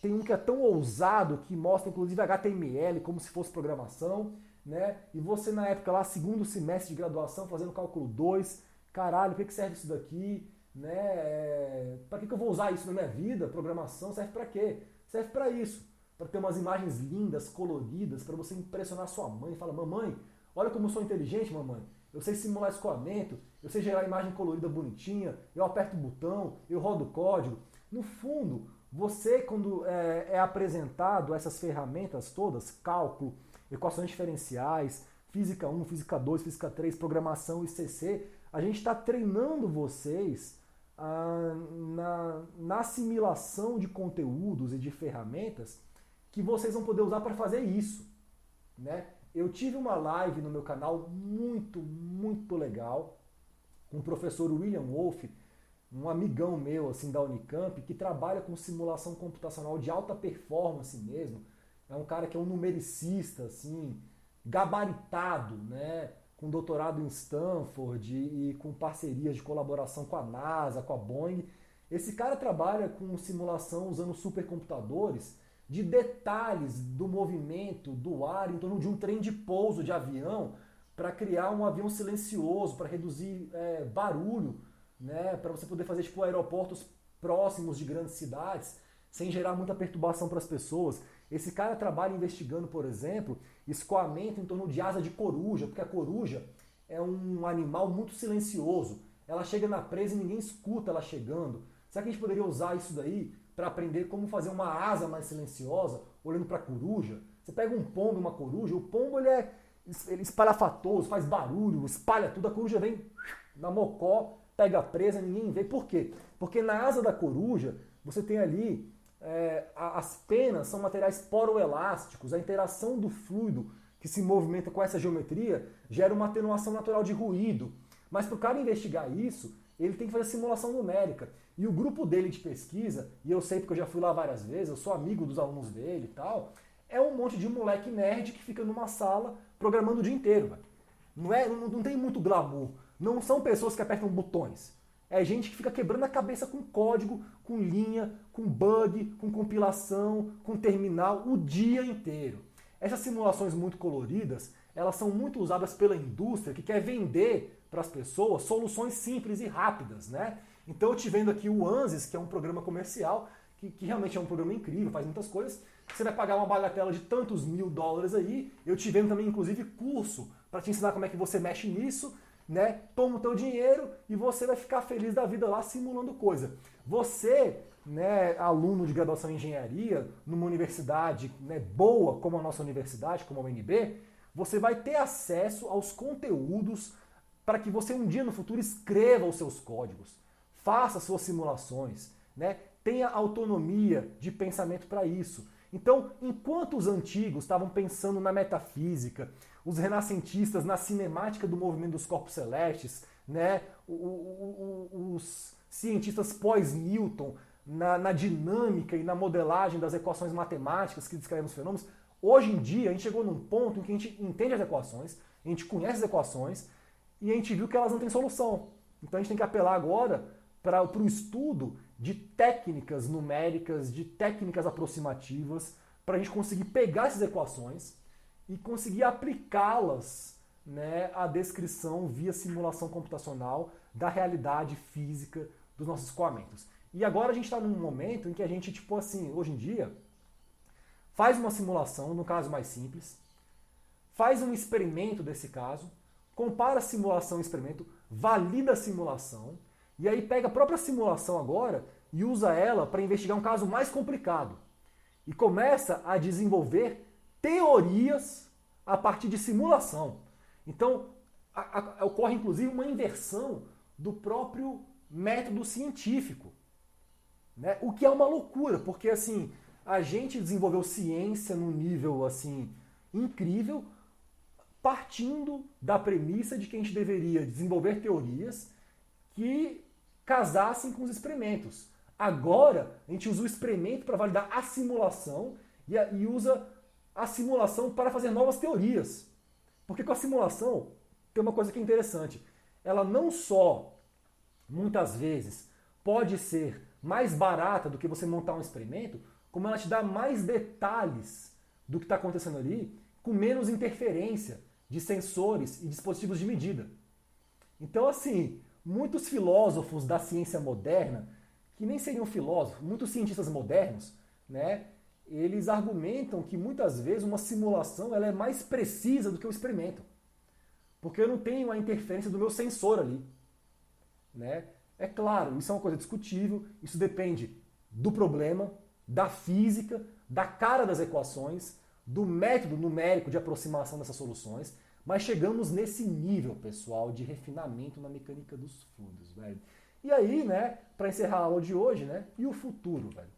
tem um que é tão ousado que mostra inclusive HTML como se fosse programação, né? E você na época lá, segundo semestre de graduação, fazendo cálculo 2, caralho, para que serve isso daqui? Né? Para que eu vou usar isso na minha vida? Programação serve para quê? Serve para isso, para ter umas imagens lindas, coloridas, para você impressionar sua mãe e falar, mamãe, Olha como eu sou inteligente, mamãe. Eu sei simular escoamento, eu sei gerar imagem colorida bonitinha, eu aperto o botão, eu rodo o código. No fundo, você, quando é apresentado essas ferramentas todas, cálculo, equações diferenciais, física 1, física 2, física 3, programação e CC, a gente está treinando vocês na assimilação de conteúdos e de ferramentas que vocês vão poder usar para fazer isso, né? Eu tive uma live no meu canal muito legal com o professor William Wolff, um amigão meu assim da Unicamp, que trabalha com simulação computacional de alta performance mesmo. É um cara que é um numericista, assim, gabaritado, né? Com doutorado em Stanford e com parcerias de colaboração com a NASA, com a Boeing. Esse cara trabalha com simulação usando supercomputadores de detalhes do movimento do ar em torno de um trem de pouso de avião para criar um avião silencioso, para reduzir barulho, né? Para você poder fazer tipo aeroportos próximos de grandes cidades sem gerar muita perturbação para as pessoas. Esse cara trabalha investigando, por exemplo, escoamento em torno de asa de coruja, porque a coruja é um animal muito silencioso. Ela chega na presa e ninguém escuta ela chegando. Será que a gente poderia usar isso daí para aprender como fazer uma asa mais silenciosa, olhando para a coruja? Você pega um pombo e uma coruja, o pombo ele é espalhafatoso, faz barulho, espalha tudo, a coruja vem na mocó, pega a presa, ninguém vê. Por quê? Porque na asa da coruja você tem ali as penas são materiais poroelásticos, a interação do fluido que se movimenta com essa geometria gera uma atenuação natural de ruído. Mas para o cara investigar isso, ele tem que fazer simulação numérica. E o grupo dele de pesquisa, e eu sei porque eu já fui lá várias vezes, eu sou amigo dos alunos dele e tal, é um monte de moleque nerd que fica numa sala programando o dia inteiro. Não tem muito glamour. Não são pessoas que apertam botões. É gente que fica quebrando a cabeça com código, com linha, com bug, com compilação, com terminal, o dia inteiro. Essas simulações muito coloridas, elas são muito usadas pela indústria que quer vender para as pessoas soluções simples e rápidas, né? Então eu te vendo aqui o ANSYS, que é um programa comercial, que realmente é um programa incrível, faz muitas coisas. Você vai pagar uma bagatela de tantos $1000 aí. Eu te vendo também, inclusive, curso para te ensinar como é que você mexe nisso, né? Toma o teu dinheiro e você vai ficar feliz da vida lá simulando coisa. Você, né, aluno de graduação em engenharia, numa universidade, né, boa como a nossa universidade, como a UNB, você vai ter acesso aos conteúdos para que você um dia no futuro escreva os seus códigos, faça suas simulações, né? Tenha autonomia de pensamento para isso. Então, enquanto os antigos estavam pensando na metafísica, os renascentistas na cinemática do movimento dos corpos celestes, né? Os cientistas pós-Newton na dinâmica e na modelagem das equações matemáticas que descrevem os fenômenos, hoje em dia a gente chegou num ponto em que a gente entende as equações, a gente conhece as equações e a gente viu que elas não têm solução. Então a gente tem que apelar agora para o estudo de técnicas numéricas, de técnicas aproximativas, para a gente conseguir pegar essas equações e conseguir aplicá-las, né, à descrição via simulação computacional da realidade física dos nossos escoamentos. E agora a gente está num momento em que a gente, tipo assim, hoje em dia, faz uma simulação, no caso mais simples, faz um experimento desse caso, compara a simulação e experimento, valida a simulação, e aí pega a própria simulação agora e usa ela para investigar um caso mais complicado. E começa a desenvolver teorias a partir de simulação. Então, ocorre inclusive uma inversão do próprio método científico, né? O que é uma loucura, porque assim, a gente desenvolveu ciência num nível assim incrível, partindo da premissa de que a gente deveria desenvolver teorias que casassem com os experimentos. Agora, a gente usa o experimento para validar a simulação e usa a simulação para fazer novas teorias. Porque com a simulação tem uma coisa que é interessante. Ela não só, muitas vezes, pode ser mais barata do que você montar um experimento, como ela te dá mais detalhes do que está acontecendo ali, com menos interferência de sensores e dispositivos de medida. Então, assim, muitos filósofos da ciência moderna, que nem seriam filósofos, muitos cientistas modernos, né, eles argumentam que muitas vezes uma simulação ela é mais precisa do que o experimento. porque eu não tenho a interferência do meu sensor ali. Né? É claro, isso é uma coisa discutível, isso depende do problema, da física, da cara das equações, do método numérico de aproximação dessas soluções, mas chegamos nesse nível, pessoal, de refinamento na mecânica dos fluidos, velho. E aí, né, para encerrar a aula de hoje, né, e o futuro, velho?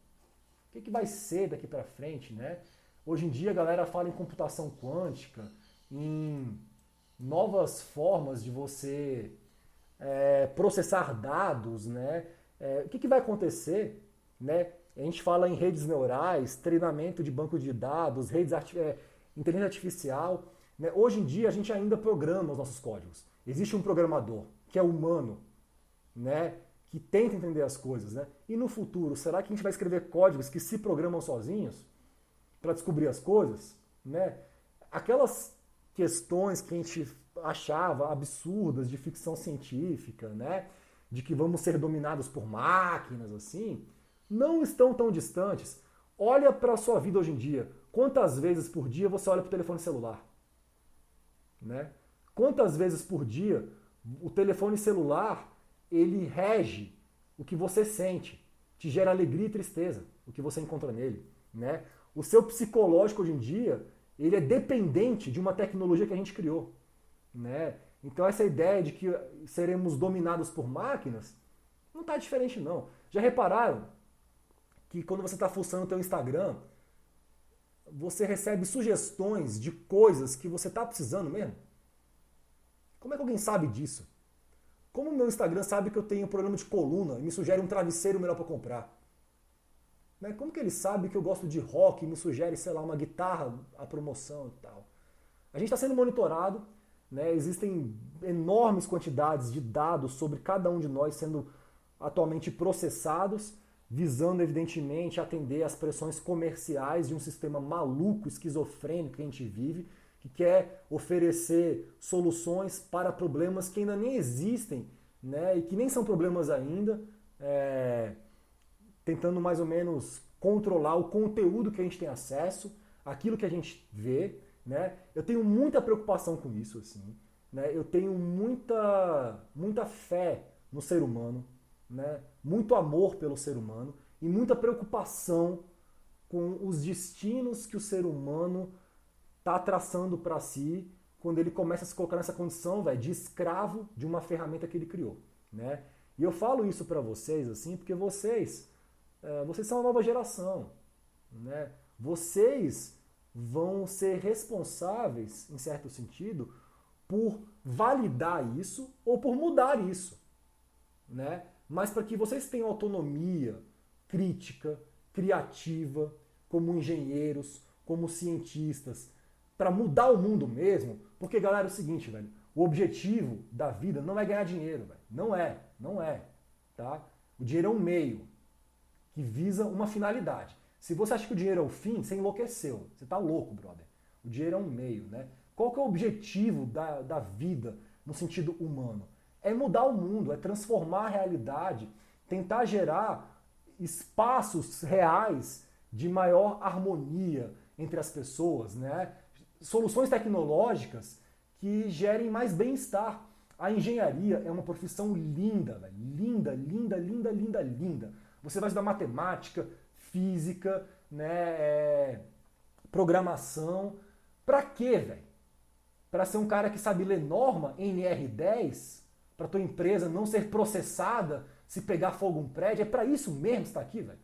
O que vai ser daqui para frente, né? Hoje em dia a galera fala em computação quântica, em novas formas de você processar dados, né? O que vai acontecer, né? A gente fala em redes neurais, treinamento de banco de dados, inteligência artificial. Né? Hoje em dia a gente ainda programa os nossos códigos. Existe um programador que é humano, né? Que tenta entender as coisas. Né? E no futuro, será que a gente vai escrever códigos que se programam sozinhos para descobrir as coisas? Né? Aquelas questões que a gente achava absurdas de ficção científica, né? De que vamos ser dominados por máquinas, assim, não estão tão distantes. Olha para a sua vida hoje em dia. Quantas vezes por dia você olha para o telefone celular? Né? Quantas vezes por dia o telefone celular ele rege o que você sente, te gera alegria e tristeza, o que você encontra nele. Né? O seu psicológico hoje em dia ele é dependente de uma tecnologia que a gente criou. Né? Então essa ideia de que seremos dominados por máquinas não está diferente não. Já repararam que quando você está fuçando o teu Instagram, você recebe sugestões de coisas que você está precisando mesmo? Como é que alguém sabe disso? Como o meu Instagram sabe que eu tenho problema de coluna e me sugere um travesseiro melhor para comprar? Né? Como que ele sabe que eu gosto de rock e me sugere, sei lá, uma guitarra à promoção e tal? A gente está sendo monitorado, né? Existem enormes quantidades de dados sobre cada um de nós sendo atualmente processados, visando, evidentemente, atender às pressões comerciais de um sistema maluco, esquizofrênico que a gente vive, que quer oferecer soluções para problemas que ainda nem existem, né, e que nem são problemas ainda, tentando mais ou menos controlar o conteúdo que a gente tem acesso, aquilo que a gente vê. Né? Eu tenho muita preocupação com isso, assim, né? Eu tenho muita fé no ser humano, né? Muito amor pelo ser humano e muita preocupação com os destinos que o ser humano está traçando para si quando ele começa a se colocar nessa condição, véio, de escravo de uma ferramenta que ele criou. Né? E eu falo isso para vocês assim porque vocês são a nova geração. Né? Vocês vão ser responsáveis, em certo sentido, por validar isso ou por mudar isso. Né? Mas para que vocês tenham autonomia crítica, criativa, como engenheiros, como cientistas, para mudar o mundo mesmo, porque, galera, é o seguinte, velho, o objetivo da vida não é ganhar dinheiro, velho. Não é. Tá? O dinheiro é um meio que visa uma finalidade. Se você acha que o dinheiro é o fim, você enlouqueceu. Você tá louco, brother. O dinheiro é um meio, né? Qual que é o objetivo da vida no sentido humano? É mudar o mundo, é transformar a realidade, tentar gerar espaços reais de maior harmonia entre as pessoas, né? Soluções tecnológicas que gerem mais bem-estar. A engenharia é uma profissão linda, velho. Linda. Você vai estudar matemática, física, né, programação. Pra quê, velho? Pra ser um cara que sabe ler norma NR10? Pra tua empresa não ser processada se pegar fogo um prédio? É pra isso mesmo que você tá aqui, velho?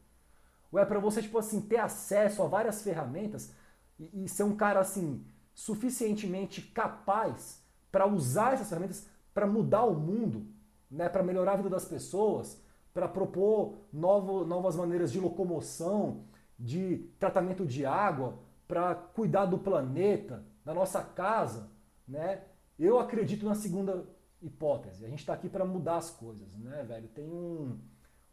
Ou é pra você, tipo assim, ter acesso a várias ferramentas e ser um cara, assim, suficientemente capaz pra usar essas ferramentas pra mudar o mundo, né, pra melhorar a vida das pessoas, para propor novas maneiras de locomoção, de tratamento de água, para cuidar do planeta, da nossa casa, né? Eu acredito na segunda hipótese. A gente está aqui para mudar as coisas, né, velho? Tem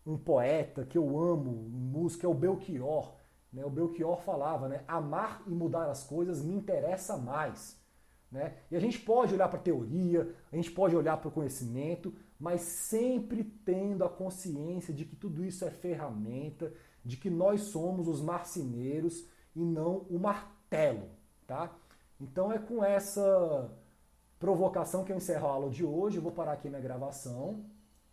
um poeta que eu amo, um músico, é o Belchior. Né? O Belchior falava, né? Amar e mudar as coisas me interessa mais. Né? E a gente pode olhar para a teoria, a gente pode olhar para o conhecimento, mas sempre tendo a consciência de que tudo isso é ferramenta, de que nós somos os marceneiros e não o martelo, tá? Então é com essa provocação que eu encerro a aula de hoje. Eu vou parar aqui minha gravação.